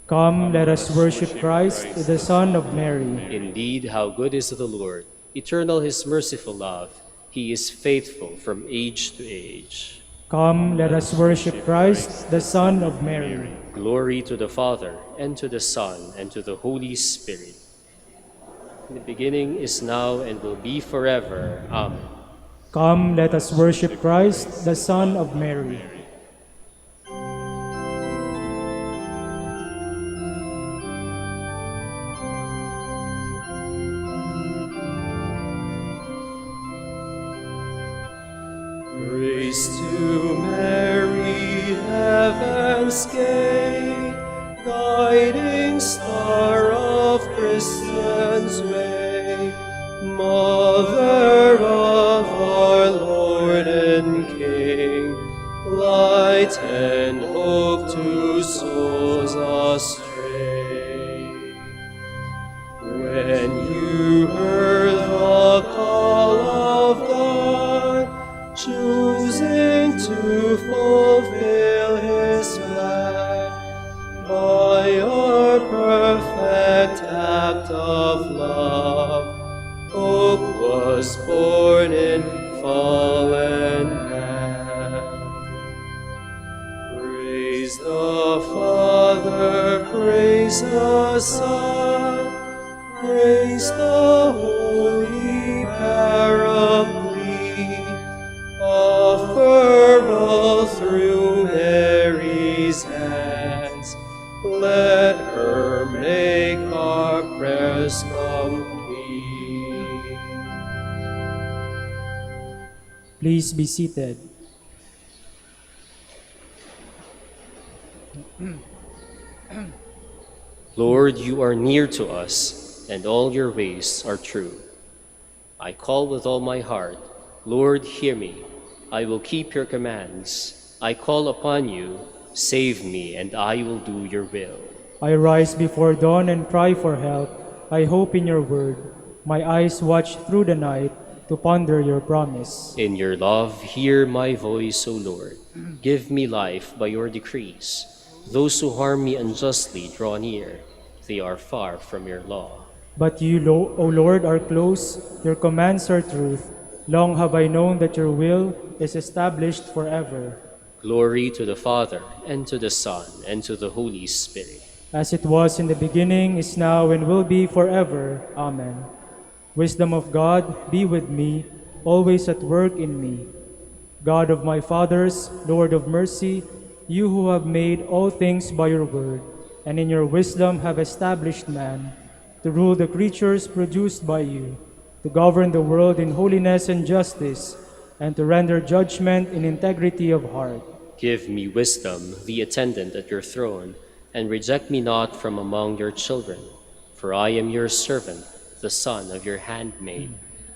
Come, let us worship Christ, the Son of Mary. Indeed, how good is the Lord, eternal his merciful love. He is faithful from age to age. Come, let us worship Christ, the Son of Mary. Glory to the Father, and to the Son, and to the Holy Spirit. In the beginning, is now, and will be forever. Amen. Come, let us worship Christ, the Son of Mary. Praise to Mary, heaven's gate, guiding star of Christians' way, Mother of our Lord and King, light and hope to souls astray. When you heard the call of God, choosing to fulfill his plan, by your perfect act of love, hope was born in fallen man. Praise the Father, praise the Son, praise the Holy Paraclete, offer all through Mary Please be seated. Lord, you are near to us, and all your ways are true. I call with all my heart, Lord, hear me. I will keep your commands. I call upon you, save me, and I will do your will. I rise before dawn and cry for help. I hope in your word. My eyes watch through the night to ponder your promise. In your love, hear my voice, O Lord. Give me life by your decrees. Those who harm me unjustly draw near. They are far from your law. But you, O Lord, are close. Your commands are truth. Long have I known that your will is established forever. Glory to the Father, and to the Son, and to the Holy Spirit. As it was in the beginning, is now, and will be forever. Amen. Wisdom of God, be with me, always at work in me. God of my fathers, Lord of mercy, you who have made all things by your word, and in your wisdom have established man, to rule the creatures produced by you, to govern the world in holiness and justice, and to render judgment in integrity of heart. Give me wisdom, the attendant at your throne, and reject me not from among your children. For I am your servant, the son of your handmaid,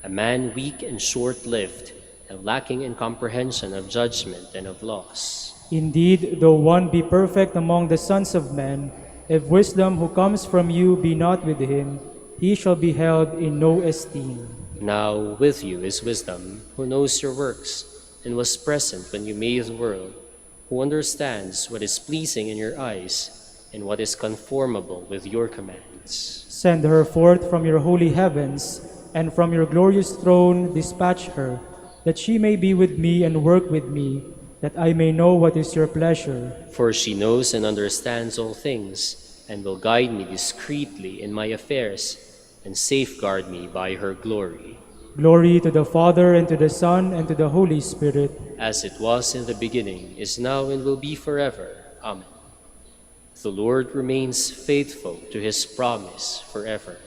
a man weak and short-lived, and lacking in comprehension of judgment and of laws. Indeed, though one be perfect among the sons of men, if wisdom who comes from you be not with him, he shall be held in no esteem. Now with you is wisdom, who knows your works, and was present when you made the world, who understands what is pleasing in your eyes, and what is conformable with your commands. Send her forth from your holy heavens, and from your glorious throne dispatch her, that she may be with me and work with me, that I may know what is your pleasure. For she knows and understands all things, and will guide me discreetly in my affairs, and safeguard me by her glory. Glory to the Father, and to the Son, and to the Holy Spirit. As it was in the beginning, is now, and will be forever. Amen. The Lord remains faithful to his promise forever.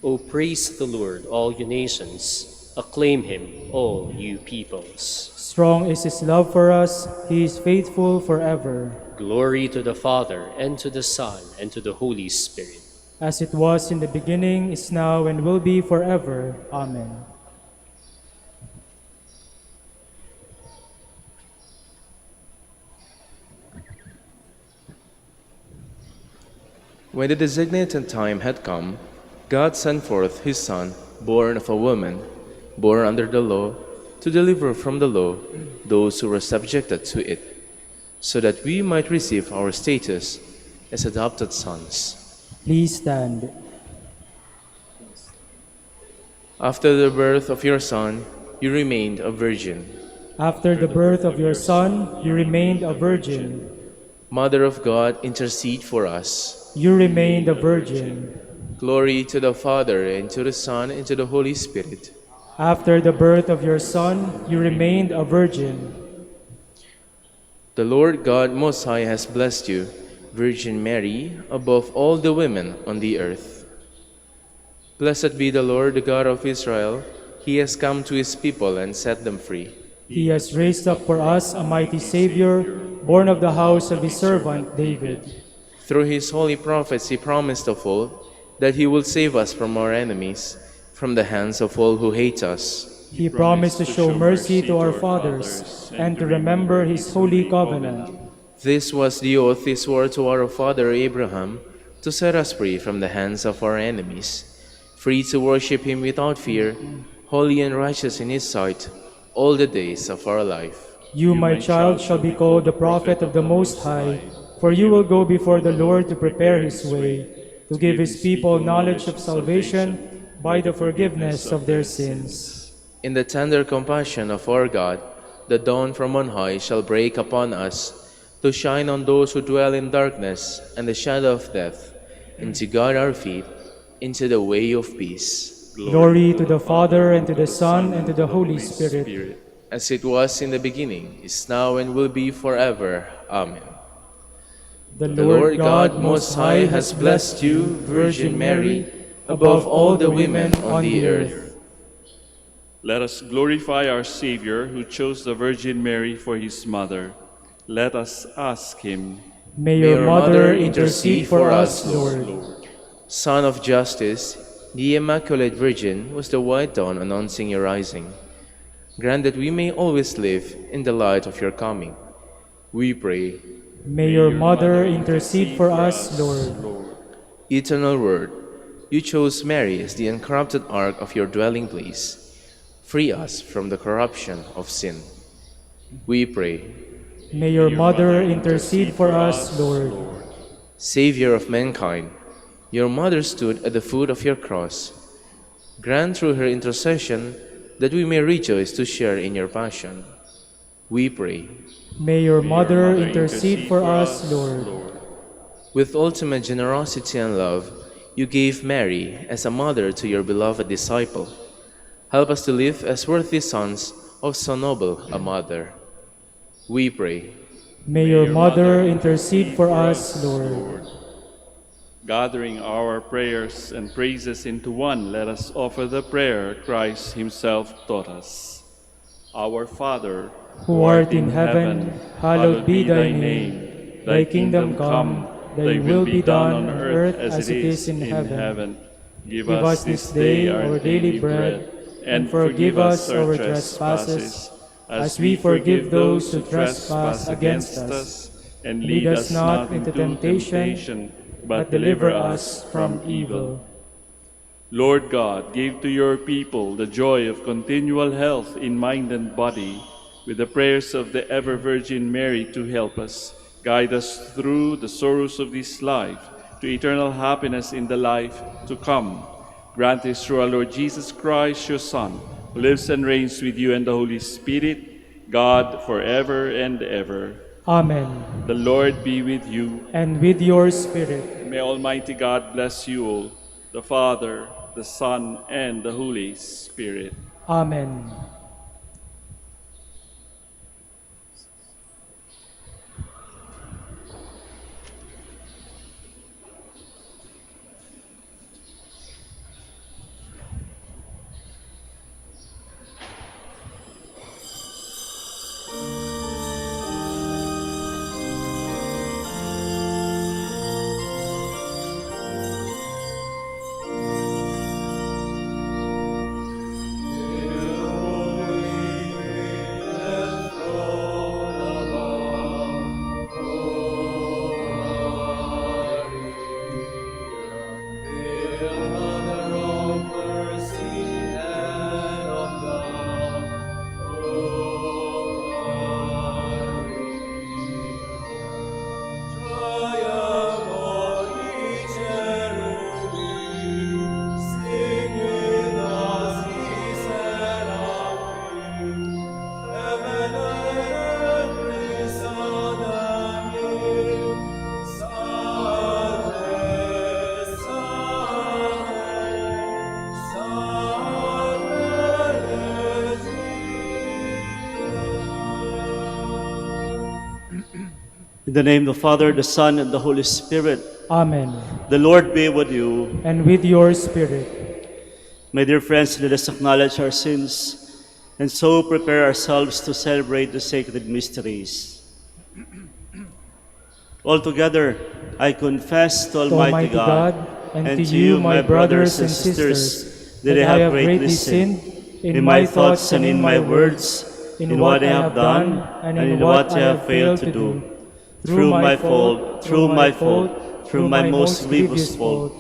O praise the Lord, all you nations. Acclaim him, all you peoples. Strong is his love for us. He is faithful forever. Glory to the Father, and to the Son, and to the Holy Spirit. As it was in the beginning, is now, and will be forever. Amen. When the designated time had come, God sent forth his Son, born of a woman, born under the law, to deliver from the law those who were subjected to it, so that we might receive our status as adopted sons. Please stand. After the birth of your Son, you remained a virgin. After the birth of your Son, you remained a virgin. Mother of God, intercede for us. You remained a virgin. Glory to the Father, and to the Son, and to the Holy Spirit. After the birth of your Son, you remained a virgin. The Lord God Most High has blessed you, Virgin Mary, above all the women on the earth. Blessed be the Lord, the God of Israel. He has come to his people and set them free. He has raised up for us a mighty Savior, born of the house of his servant David. Through his holy prophets he promised of old that he will save us from our enemies, from the hands of all who hate us. He promised to show mercy to our fathers and to remember his holy covenant. This was the oath he swore to our father Abraham, to set us free from the hands of our enemies, free to worship him without fear, holy and righteous in his sight, all the days of our life. You, my child, shall be called the prophet of the Most High, for you will go before the Lord to prepare his way, to give his people knowledge of salvation by the forgiveness of their sins. In the tender compassion of our God, the dawn from on high shall break upon us, to shine on those who dwell in darkness and the shadow of death, and to guide our feet into the way of peace. Glory to the Father, and to the Son, and to the Holy Spirit. As it was in the beginning, is now, and will be forever. Amen. The The Lord God Most High has blessed you, Virgin Mary, above all the women on the earth. Let us glorify our Savior, who chose the Virgin Mary for his mother. Let us ask him, May your mother intercede for us, Lord. Son of justice, the Immaculate Virgin was the white dawn announcing your rising. Grant that we may always live in the light of your coming. We pray. May your mother intercede for us, Lord. Eternal Word, you chose Mary as the uncorrupted ark of your dwelling place. Free us from the corruption of sin. We pray. May your mother intercede for us, Lord. Savior of mankind, your mother stood at the foot of your cross. Grant through her intercession that we may rejoice to share in your passion. We pray. May your mother intercede for us, Lord. With ultimate generosity and love, you gave Mary as a mother to your beloved disciple. Help us to live as worthy sons of so noble a mother. We pray. May your mother intercede for us, Lord. Gathering our prayers and praises into one, let us offer the prayer Christ himself taught us. Our Father, Who art in heaven, hallowed be thy name. Thy kingdom come, thy will be done on earth as it is in heaven. Give us this day our daily bread, and forgive us our trespasses, as we forgive those who trespass against us. And lead us not into temptation, but deliver us from evil. Lord God, give to your people the joy of continual health in mind and body, with the prayers of the ever-Virgin Mary to help us. Guide us through the sorrows of this life to eternal happiness in the life to come. Grant this through our Lord Jesus Christ, your Son, who lives and reigns with you and the Holy Spirit, God, forever and ever. Amen. The Lord be with you. And with your spirit. May Almighty God bless you all, the Father, the Son, and the Holy Spirit. Amen. In the name of the Father, the Son, and the Holy Spirit. Amen. The Lord be with you. And with your spirit. My dear friends, let us acknowledge our sins and so prepare ourselves to celebrate the sacred mysteries. Altogether, I confess to Almighty God and to you, my brothers and sisters, that I have greatly sinned in my thoughts and in my words, in what I have done and in what I have failed to do. Through my fault, through my most grievous fault.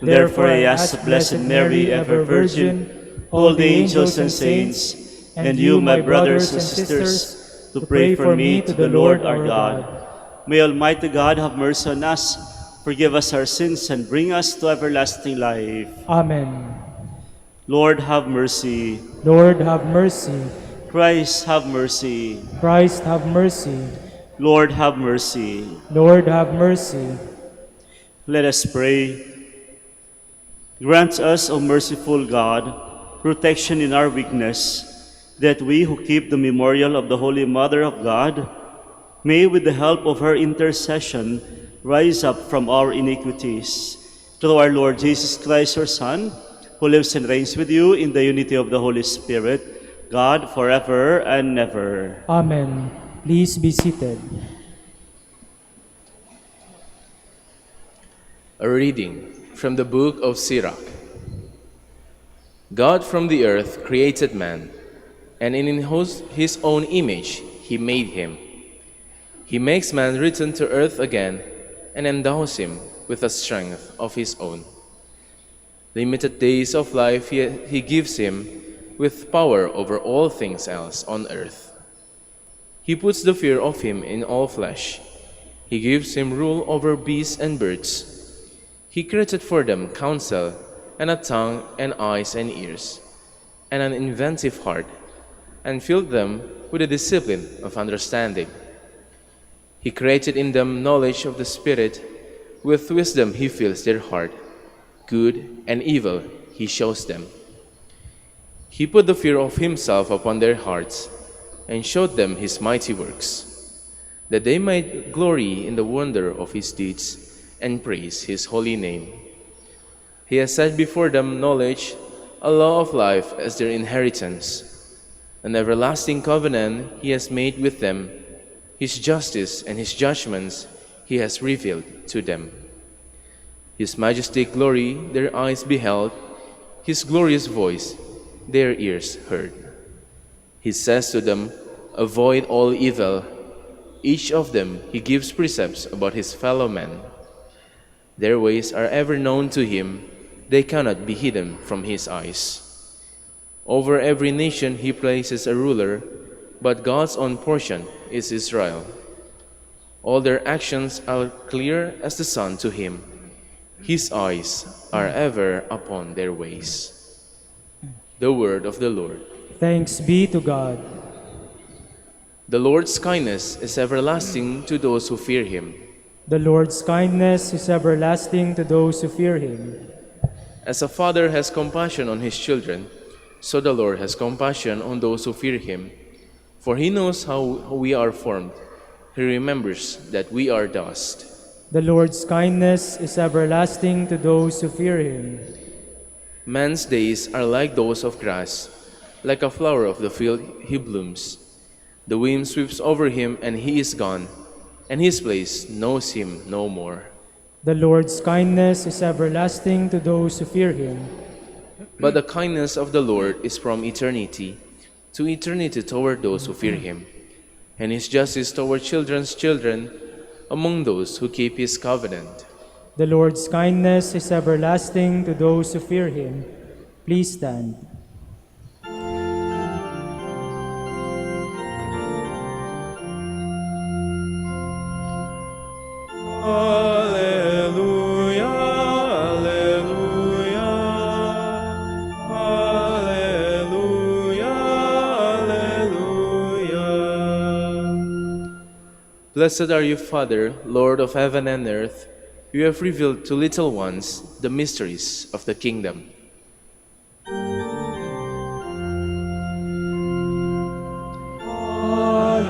Therefore I ask the Blessed Mary, ever Virgin, all the angels and saints, and you, my brothers and sisters, to pray for me to the Lord our God. May Almighty God have mercy on us, forgive us our sins, and bring us to everlasting life. Amen. Lord, have mercy. Lord, have mercy. Christ, have mercy. Christ, have mercy. Lord, have mercy. Lord, have mercy. Let us pray. Grant us, O merciful God, protection in our weakness, that we who keep the memorial of the Holy Mother of God may, with the help of her intercession, rise up from our iniquities. Through our Lord Jesus Christ, our Son, who lives and reigns with you in the unity of the Holy Spirit, God, forever and ever. Amen. Please be seated. A reading from the book of Sirach. God from the earth created man, and in his own image he made him. He makes man return to earth again and endows him with a strength of his own. Limited days of life he gives him with power over all things else on earth. He puts the fear of him in all flesh. He gives him rule over beasts and birds. He created for them counsel, and a tongue, and eyes, and ears, and an inventive heart, and filled them with a discipline of understanding. He created in them knowledge of the Spirit. With wisdom he fills their heart. Good and evil he shows them. He put the fear of himself upon their hearts, and showed them his mighty works, that they might glory in the wonder of his deeds, and praise his holy name. He has set before them knowledge, a law of life as their inheritance. An everlasting covenant he has made with them. His justice and his judgments he has revealed to them. His majestic glory their eyes beheld, his glorious voice their ears heard. He says to them, avoid all evil. Each of them he gives precepts about his fellow men. Their ways are ever known to him, they cannot be hidden from his eyes. Over every nation he places a ruler, but God's own portion is Israel. All their actions are clear as the sun to him. His eyes are ever upon their ways. The word of the Lord. Thanks be to God. The Lord's kindness is everlasting to those who fear him. The Lord's kindness is everlasting to those who fear him. As a father has compassion on his children, so the Lord has compassion on those who fear him. For he knows how we are formed. He remembers that we are dust. The Lord's kindness is everlasting to those who fear him. Man's days are like those of grass. Like a flower of the field he blooms. The wind sweeps over him and he is gone, and his place knows him no more. The Lord's kindness is everlasting to those who fear him. But the kindness of the Lord is from eternity to eternity toward those who fear him, and his justice toward children's children among those who keep his covenant. The Lord's kindness is everlasting to those who fear him. Please stand. Alleluia, alleluia, alleluia, alleluia. Blessed are you, Father, Lord of heaven and earth. You have revealed to little ones the mysteries of the kingdom.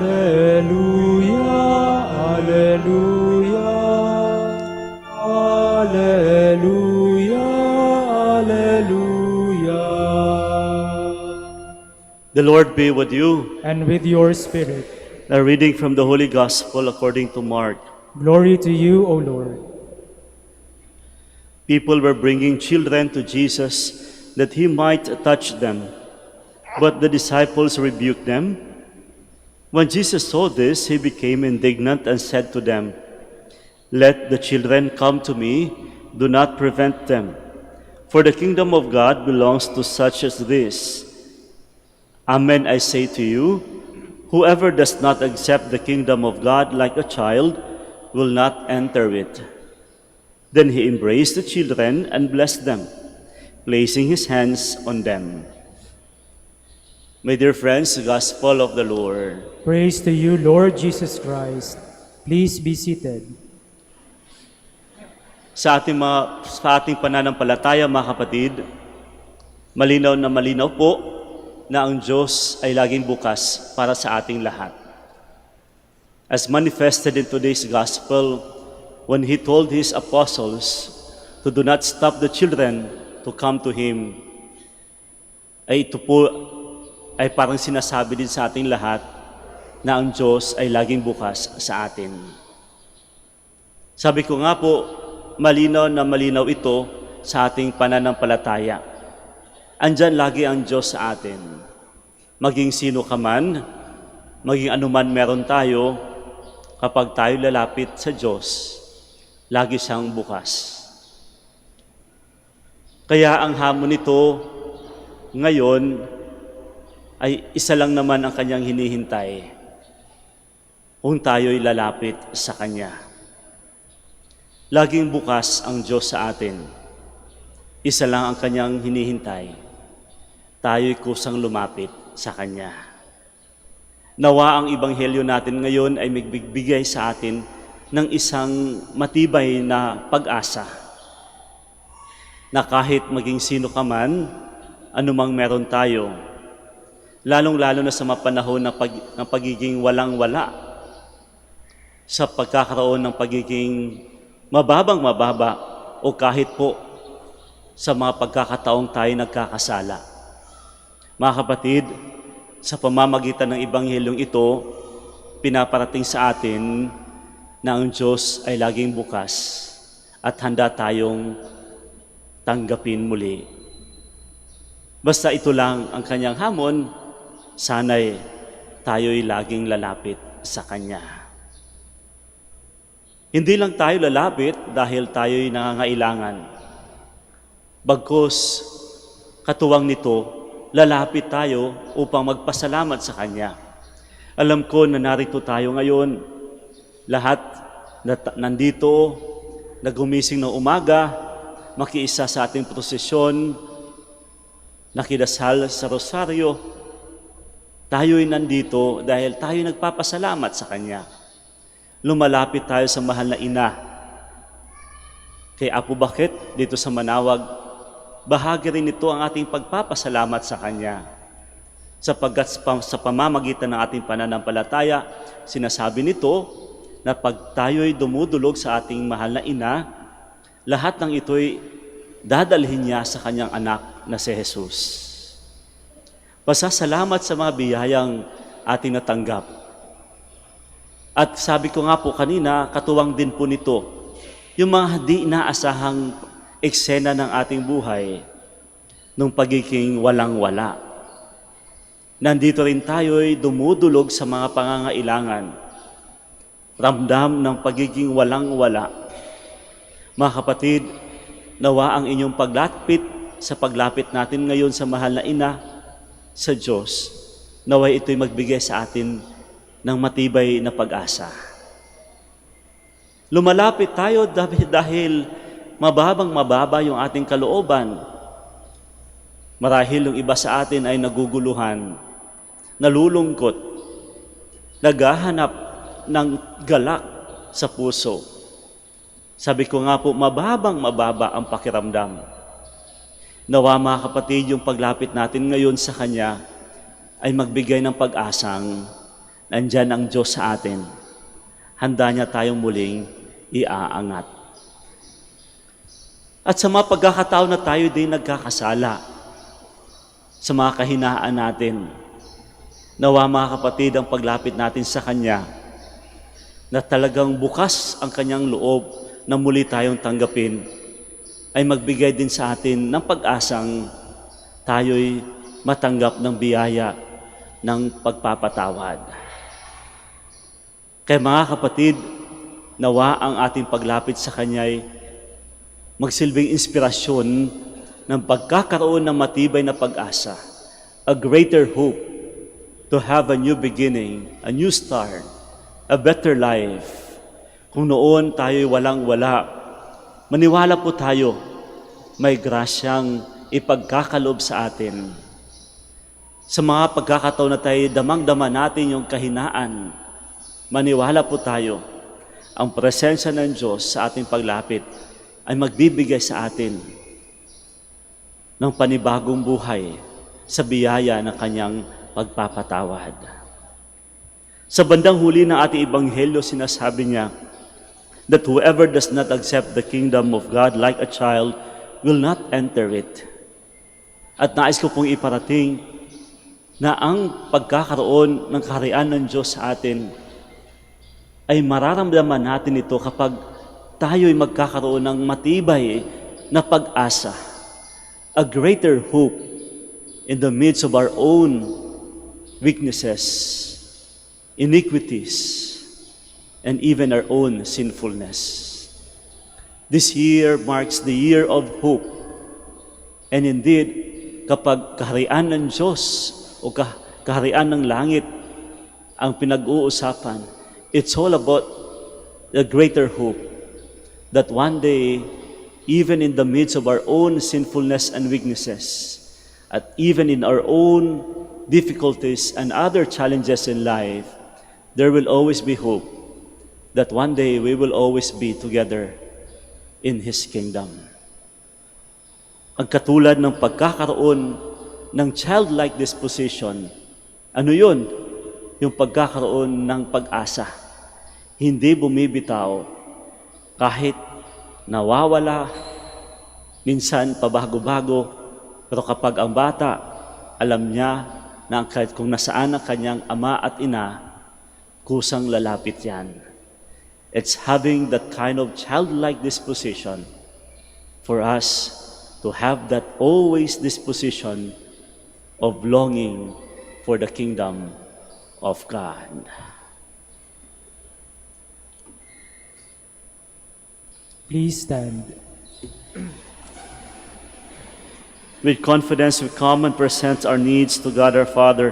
Alleluia, alleluia, alleluia, alleluia. The Lord be with you. And with your spirit. A reading from the Holy Gospel according to Mark. Glory to you, O Lord. People were bringing children to Jesus that he might touch them, but the disciples rebuked them. When Jesus saw this, he became indignant and said to them, let the children come to me, do not prevent them, for the kingdom of God belongs to such as this. Amen, I say to you, whoever does not accept the kingdom of God like a child will not enter it. Then he embraced the children and blessed them, placing his hands on them. My dear friends, the Gospel of the Lord. Praise to you, Lord Jesus Christ. Please be seated. Sa ating pananampalataya, mga kapatid, malinaw na malinaw po na ang Diyos ay laging bukas para sa ating lahat. As manifested in today's Gospel, when He told His apostles to do not stop the children to come to Him, ay ito po ay parang sinasabi din sa ating lahat na ang Diyos ay laging bukas sa atin. Sabi ko nga po, malinaw na malinaw ito sa ating pananampalataya. Andyan lagi ang Diyos sa atin. Maging sino ka man, maging anuman meron tayo, kapag tayo lalapit sa Diyos, lagi siyang bukas. Kaya ang hamon nito ngayon ay isa lang naman ang kanyang hinihintay kung tayo'y lalapit sa Kanya. Laging bukas ang Diyos sa atin. Isa lang ang kanyang hinihintay. Tayo'y kusang lumapit sa Kanya. Nawa ang Ebanghelyo natin ngayon ay magbibigay sa atin ng isang matibay na pag-asa na kahit maging sino ka man, anumang meron tayo, lalong-lalo na sa mga panahon ng pagiging walang-wala, sa pagkakaroon ng pagiging mababang-mababa o kahit po sa mga pagkakataong tayo nagkakasala. Mga kapatid, sa pamamagitan ng Ebanghelyong ito, pinaparating sa atin na ang Diyos ay laging bukas at handa tayong tanggapin muli. Basta ito lang ang kanyang hamon, sana'y tayo'y laging lalapit sa Kanya. Hindi lang tayo lalapit dahil tayo'y nangangailangan. Bagkus, katuwang nito, lalapit tayo upang magpasalamat sa Kanya. Alam ko na narito tayo ngayon, lahat nandito, nagumising ng umaga, makiisa sa ating prosesyon, nakidasal sa Rosaryo. Tayo'y nandito dahil tayo nagpapasalamat sa Kanya. Lumalapit tayo sa mahal na Ina. Kay Apo Bakit, dito sa Manaoag, bahagi rin ito ang ating pagpapasalamat sa Kanya. Sapagkat sa pamamagitan ng ating pananampalataya, sinasabi nito na pag tayo'y dumudulog sa ating mahal na Ina, lahat ng ito'y dadalhin niya sa Kanyang anak na si Jesus. Pasasalamat sa mga biyayang ating natanggap. At sabi ko nga po kanina, katuwang din po nito, yung mga di inaasahang eksena ng ating buhay nung pagiging walang-wala. Nandito rin tayo'y dumudulog sa mga pangangailangan. Ramdam ng pagiging walang-wala. Mga kapatid, nawa ang inyong paglapit sa paglapit natin ngayon sa mahal na Ina, sa Diyos, naway ito'y magbigay sa atin ng matibay na pag-asa. Lumalapit tayo dahil mababang-mababa yung ating kalooban. Marahil yung iba sa atin ay naguguluhan, nalulungkot, naghahanap ng galak sa puso. Sabi ko nga po, mababang-mababa ang pakiramdam. Nawa mga kapatid, yung paglapit natin ngayon sa Kanya ay magbigay ng pag-asang nandyan ang Diyos sa atin. Handa niya tayong muling iaangat. At sa mga pagkakataon na tayo din nagkakasala, sa mga kahinaan natin, nawa mga kapatid, ang paglapit natin sa Kanya na talagang bukas ang Kanyang loob na muli tayong tanggapin, ay magbigay din sa atin ng pag-asang tayo'y matanggap ng biyaya ng pagpapatawad. Kaya mga kapatid, nawa ang ating paglapit sa Kanya'y magsilbing inspirasyon ng pagkakaroon ng matibay na pag-asa, a greater hope to have a new beginning, a new start, a better life. Kung noon tayo'y walang-wala, maniwala po tayo, may grasyang ipagkakalob sa atin. Sa mga pagkakataon na tayo damang-dama natin yung kahinaan, maniwala po tayo, ang presensya ng Diyos sa ating paglapit ay magbibigay sa atin ng panibagong buhay sa biyaya ng Kanyang pagpapatawad. Sa bandang huli ng ating Ebanghelyo, sinasabi niya that whoever does not accept the kingdom of God like a child will not enter it. At nais ko pong iparating na ang pagkakaroon ng kaharian ng Diyos sa atin ay mararamdaman natin ito kapag tayo'y magkakaroon ng matibay na pag-asa, a greater hope in the midst of our own weaknesses, iniquities, and even our own sinfulness. This year marks the year of hope. And indeed, kapag kaharian ng Diyos o kaharian ng langit ang pinag-uusapan, it's all about the greater hope that one day, even in the midst of our own sinfulness and weaknesses, at even in our own difficulties and other challenges in life, there will always be hope that one day we will always be together in His kingdom. Ang katulad ng pagkakaroon ng childlike disposition, ano yun? Yung pagkakaroon ng pag-asa. Hindi bumibitaw kahit nawawala, minsan pabago-bago, pero kapag ang bata, alam niya na kahit kung nasaan ang kanyang ama at ina, kusang lalapit yan. It's having that kind of childlike disposition for us to have that always disposition of longing for the kingdom of God. Please stand. With confidence we come and present our needs to God our Father,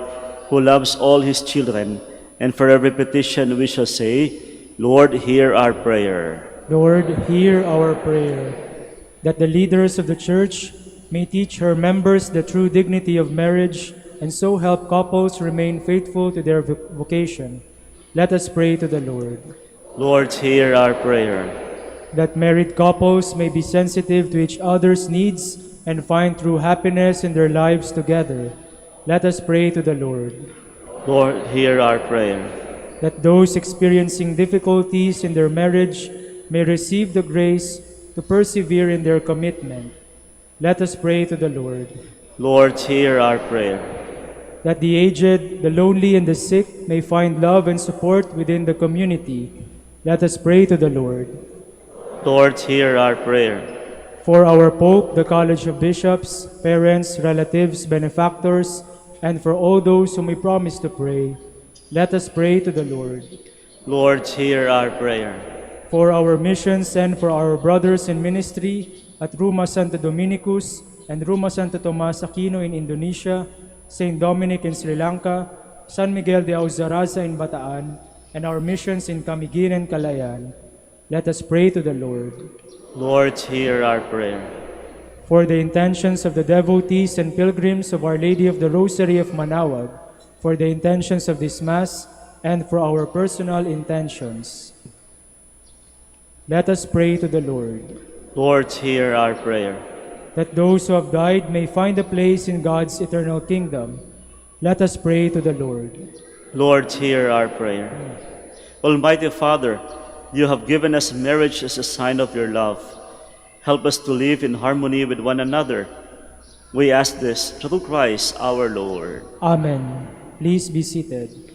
who loves all His children, and for every petition we shall say, Lord, hear our prayer. Lord, hear our prayer, that the leaders of the Church may teach her members the true dignity of marriage and so help couples remain faithful to their vocation. Let us pray to the Lord. Lord, hear our prayer. That married couples may be sensitive to each other's needs and find true happiness in their lives together. Let us pray to the Lord. Lord, hear our prayer. That those experiencing difficulties in their marriage may receive the grace to persevere in their commitment. Let us pray to the Lord. Lord, hear our prayer. That the aged, the lonely, and the sick may find love and support within the community. Let us pray to the Lord. Lord, hear our prayer. For our Pope, the College of Bishops, parents, relatives, benefactors, and for all those whom we promise to pray, let us pray to the Lord. Lord, hear our prayer. For our missions and for our brothers in ministry at Ruma Santo Dominicus and Ruma Santo Tomas Aquino in Indonesia, St. Dominic in Sri Lanka, San Miguel de Auzaraza in Bataan, and our missions in Camiguin and Calayan, let us pray to the Lord. Lord, hear our prayer. For the intentions of the devotees and pilgrims of Our Lady of the Rosary of Manaoag, for the intentions of this Mass, and for our personal intentions. Let us pray to the Lord. Lord, hear our prayer. That those who have died may find a place in God's eternal kingdom. Let us pray to the Lord. Lord, hear our prayer. Almighty Father, you have given us marriage as a sign of your love. Help us to live in harmony with one another. We ask this through Christ our Lord. Amen. Please be seated.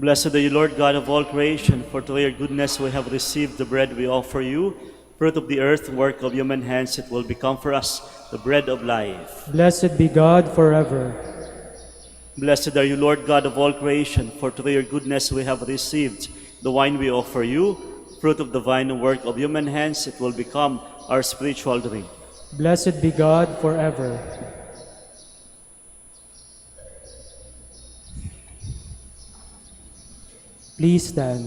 Blessed are you, Lord God of all creation, for through your goodness we have received the bread we offer you. Fruit of the earth, work of human hands, it will become for us the bread of life. Blessed be God forever. Blessed are you, Lord God of all creation, for through your goodness we have received the wine we offer you. Fruit of the vine and work of human hands, it will become our spiritual drink. Blessed be God forever. Please stand.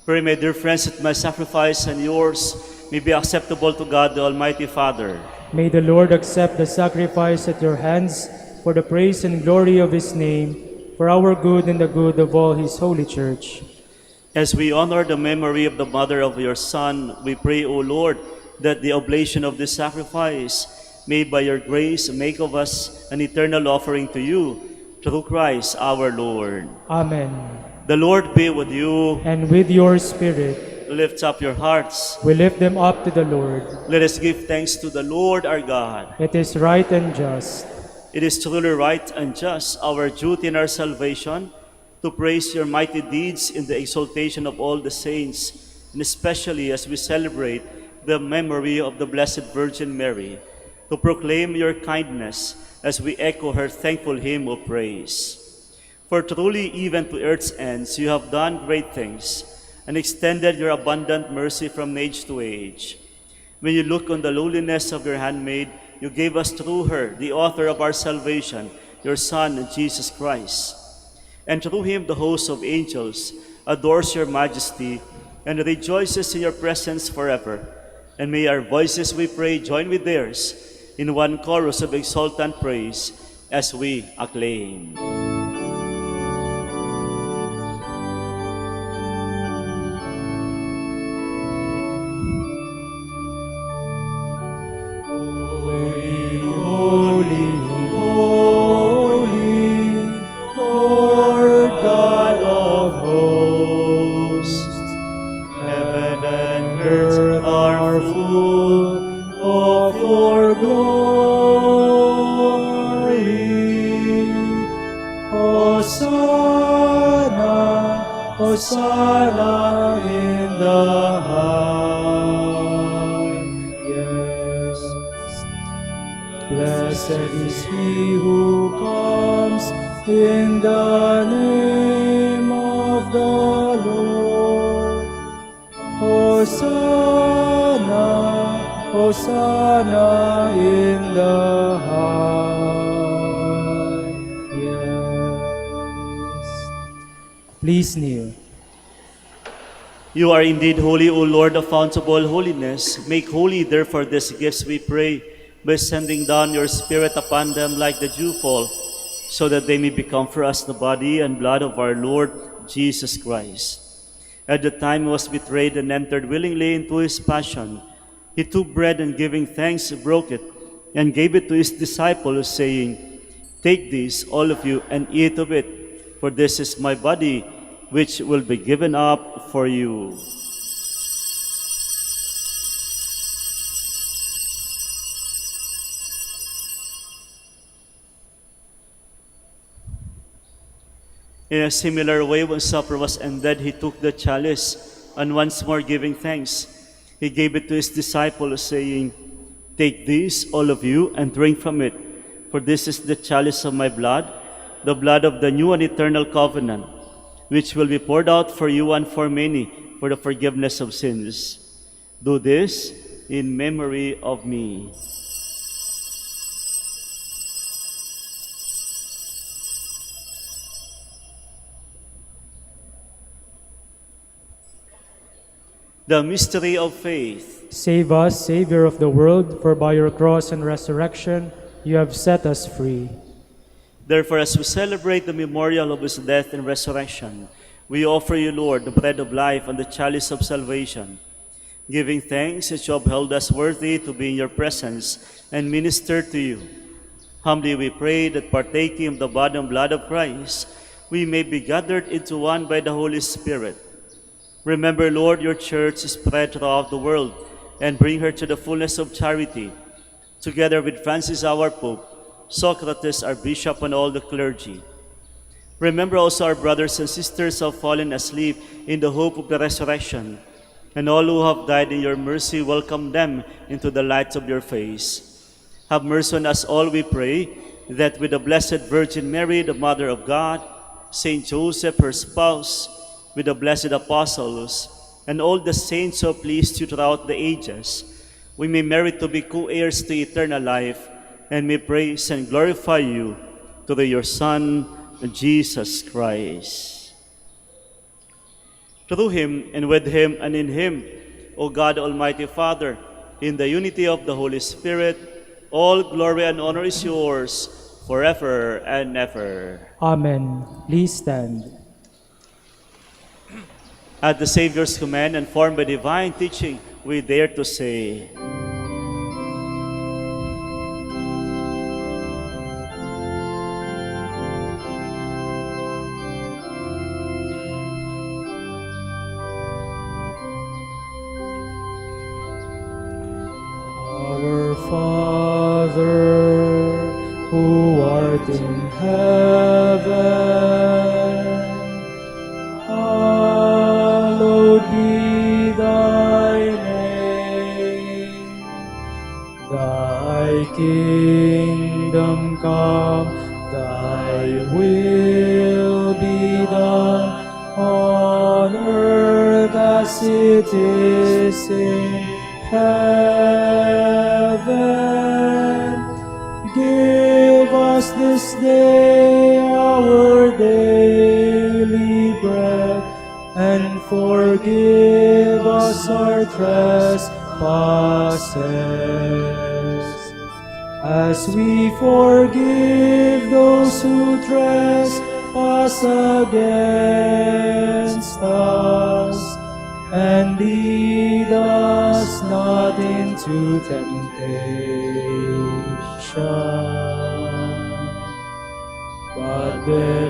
Pray, my dear friends, that my sacrifice and yours may be acceptable to God, the Almighty Father. May the Lord accept the sacrifice at your hands for the praise and glory of his name, for our good and the good of all his holy church. As we honor the memory of the mother of your Son, we pray, O Lord, that the oblation of this sacrifice may by your grace make of us an eternal offering to you, through Christ our Lord. Amen. The Lord be with you. And with your spirit, Lift up your hearts. we lift them up to the Lord. Let us give thanks to the Lord our God. It is right and just. It is truly right and just, our duty and our salvation, to praise your mighty deeds in the exaltation of all the saints, and especially as we celebrate the memory of the Blessed Virgin Mary, to proclaim your kindness as we echo her thankful hymn of praise. For truly, even to earth's ends, you have done great things, and extended your abundant mercy from age to age. When you look on the lowliness of your handmaid, you gave us through her, the author of our salvation, your Son, Jesus Christ. And through him the host of angels adores your majesty and rejoices in your presence forever. And may our voices, we pray, join with theirs in one chorus of exultant praise as we acclaim. Hosanna in the highest. Blessed is he who comes in the name of the Lord. Hosanna, Hosanna in the highest. Please kneel. You are indeed holy, O Lord, the fount of all holiness. Make holy, therefore, these gifts, we pray, by sending down your Spirit upon them like the dewfall, so that they may become for us the body and blood of our Lord Jesus Christ. At the time he was betrayed and entered willingly into his passion, he took bread and giving thanks, broke it, and gave it to his disciples, saying, "Take this, all of you, and eat of it, for this is my body, which will be given up for you." In a similar way, when supper was ended, he took the chalice, and once more giving thanks, he gave it to his disciples, saying, "Take this, all of you, and drink from it, for this is the chalice of my blood, the blood of the new and eternal covenant, which will be poured out for you and for many for the forgiveness of sins. Do this in memory of me." The mystery of faith. Save us, Savior of the world, for by your cross and resurrection you have set us free. Therefore, as we celebrate the memorial of his death and resurrection, we offer you, Lord, the bread of life and the chalice of salvation, giving thanks that you have held us worthy to be in your presence and minister to you. Humbly we pray that, partaking of the body and blood of Christ, we may be gathered into one by the Holy Spirit. Remember, Lord, your church is spread throughout the world, and bring her to the fullness of charity, together with Francis our Pope, Socrates our Bishop, and all the clergy. Remember also our brothers and sisters who have fallen asleep in the hope of the resurrection, and all who have died in your mercy, welcome them into the light of your face. Have mercy on us all, we pray, that with the Blessed Virgin Mary, the Mother of God, Saint Joseph, her spouse, with the blessed apostles, and all the saints who have pleased you throughout the ages, we may merit to be co-heirs to eternal life, and may praise and glorify you through your Son, Jesus Christ. through him, and with him, and in him, O God, Almighty Father, in the unity of the Holy Spirit, all glory and honor is yours, forever and ever. Amen. Please stand. At the Savior's command and formed by divine teaching, we dare to say, Our Father, who art in heaven, hallowed be thy name. Thy kingdom come, thy will be done on earth as it is in heaven. Give us this day our daily bread, and forgive us our trespasses, as we forgive those who trespass against us. And lead us not into temptation, but deliver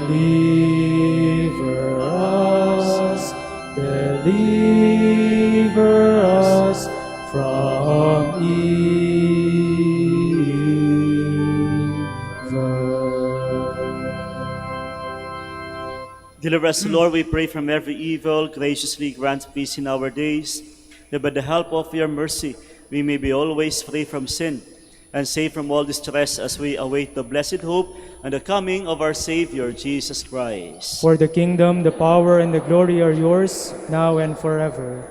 us from evil. Deliver us, Lord, we pray, from every evil. Graciously grant peace in our days, that by the help of your mercy we may be always free from sin and safe from all distress, as we await the blessed hope and the coming of our Savior, Jesus Christ. For the kingdom, the power, and the glory are yours, now and forever.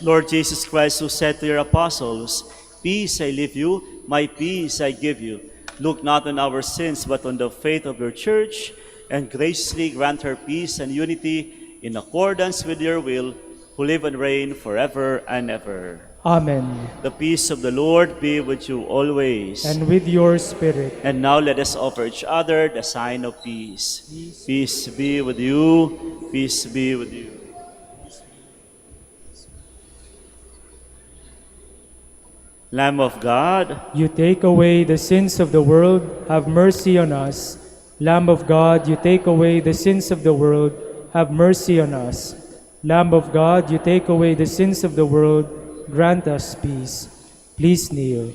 Lord Jesus Christ, who said to your apostles, "Peace I leave you, my peace I give you," look not on our sins, but on the faith of your church, and graciously grant her peace and unity in accordance with your will, who live and reign forever and ever. Amen. The peace of the Lord be with you always. And with your spirit. And now let us offer each other the sign of peace. Peace be with you. Peace be with you. Lamb of God, You take away the sins of the world, have mercy on us. Lamb of God, you take away the sins of the world, have mercy on us. Lamb of God, you take away the sins of the world, grant us peace. Please kneel.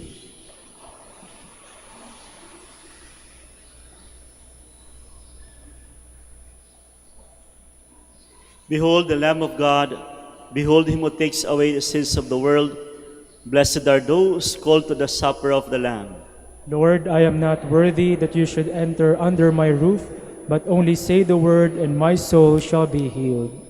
behold the Lamb of God. Behold him who takes away the sins of the world. Blessed are those called to the supper of the Lamb. Lord, I am not worthy that you should enter under my roof, but only say the word, and my soul shall be healed.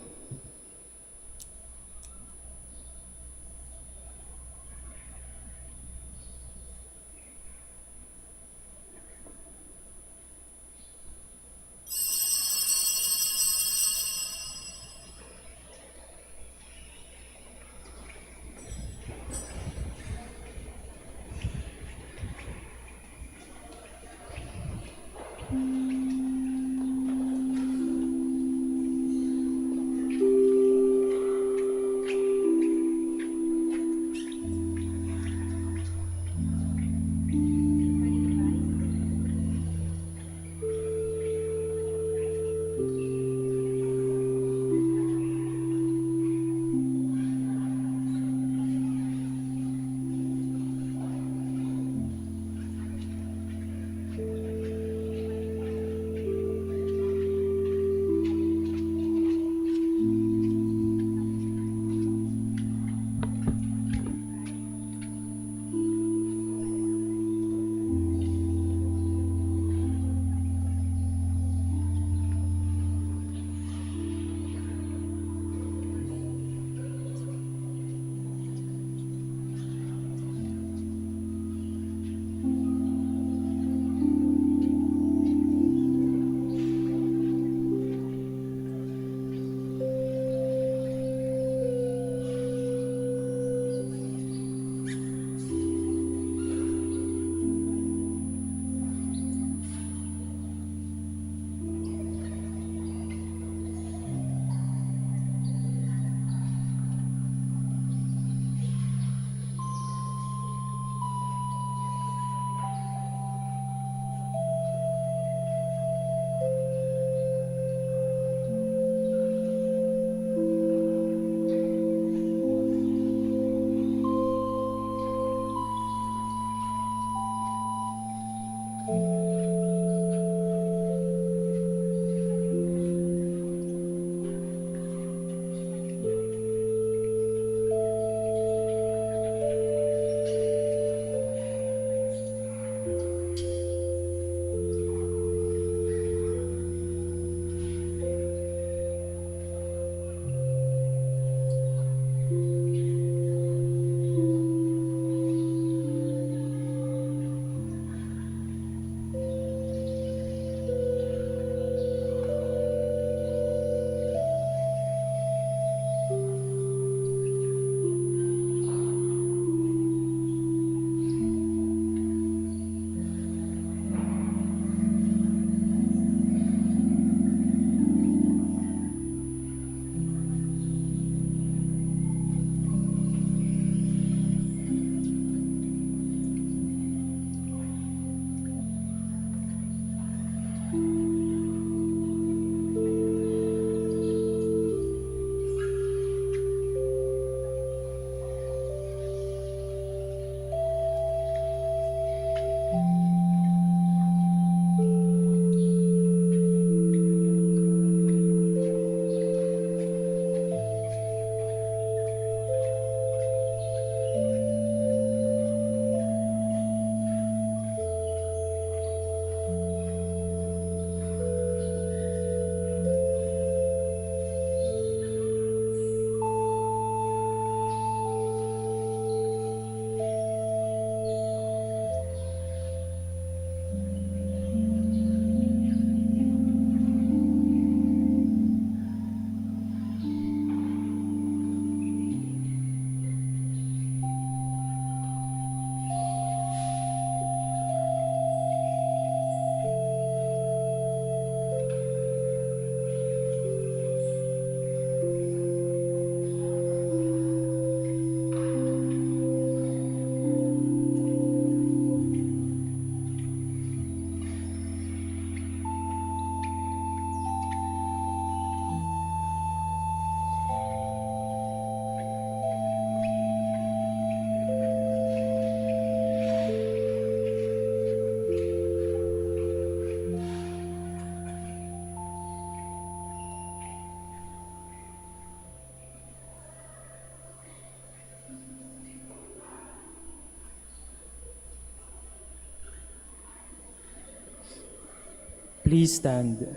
Please stand.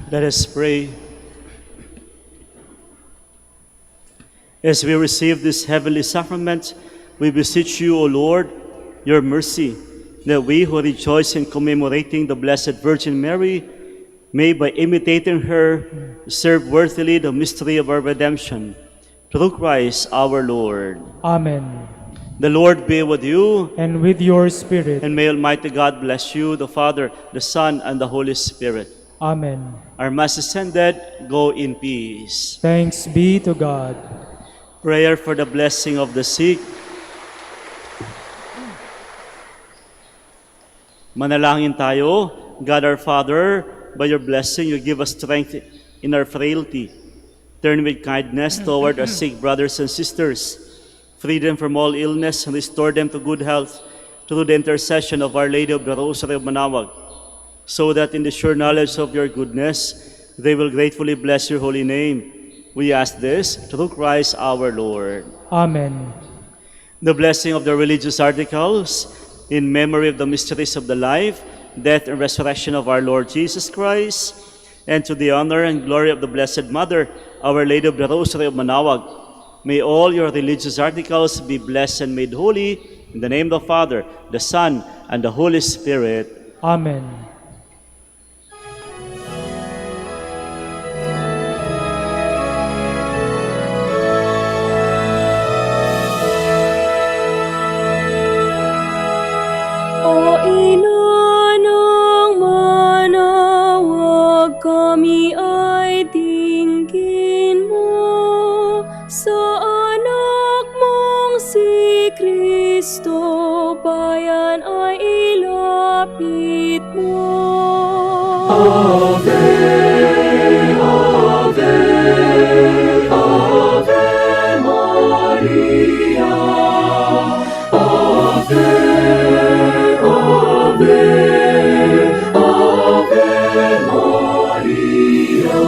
Let us pray. As we receive this heavenly sacrament, we beseech you, O Lord, your mercy, that we who rejoice in commemorating the Blessed Virgin Mary may, by imitating her, serve worthily the mystery of our redemption. Through Christ our Lord. Amen. The Lord be with you, And with your spirit. and may Almighty God bless you, the Father, the Son, and the Holy Spirit. Amen. Our Mass is ended. Go in peace. Thanks be to God. Prayer for the blessing of the sick. Manalangin tayo. God our Father, by your blessing, you give us strength in our frailty. Turn with kindness toward our sick brothers and sisters. Free them from all illness and restore them to good health through the intercession of Our Lady of the Rosary of Manaoag, so that in the sure knowledge of your goodness, they will gratefully bless your holy name. We ask this through Christ our Lord. Amen. The blessing of the religious articles in memory of the mysteries of the life, death, and resurrection of our Lord Jesus Christ, and to the honor and glory of the Blessed Mother, Our Lady of the Rosary of Manaoag. May all your religious articles be blessed and made holy in the name of the Father, the Son, and the Holy Spirit. Amen. O ina ng Manaoag, kami ay dinggin mo. Sa anak mong si Kristo, bayan ay ilapit mo. Ave, Ave, Ave Maria. Ave, Ave, Ave Maria.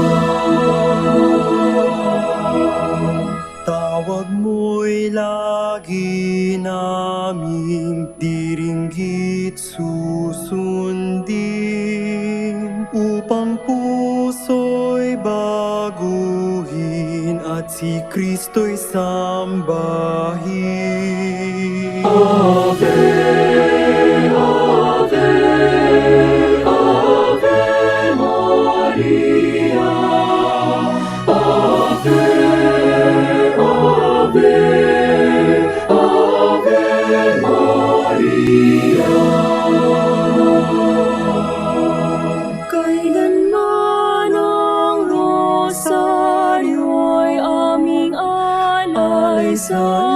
Tawag mo'y lagi naming diringgit susundin, upang puso'y baguhin at si Kristo'y sambahin. Ave, Ave, Ave Maria. Ave, Ave, Ave Maria. Kailanman ang rosaryo'y aming alay sa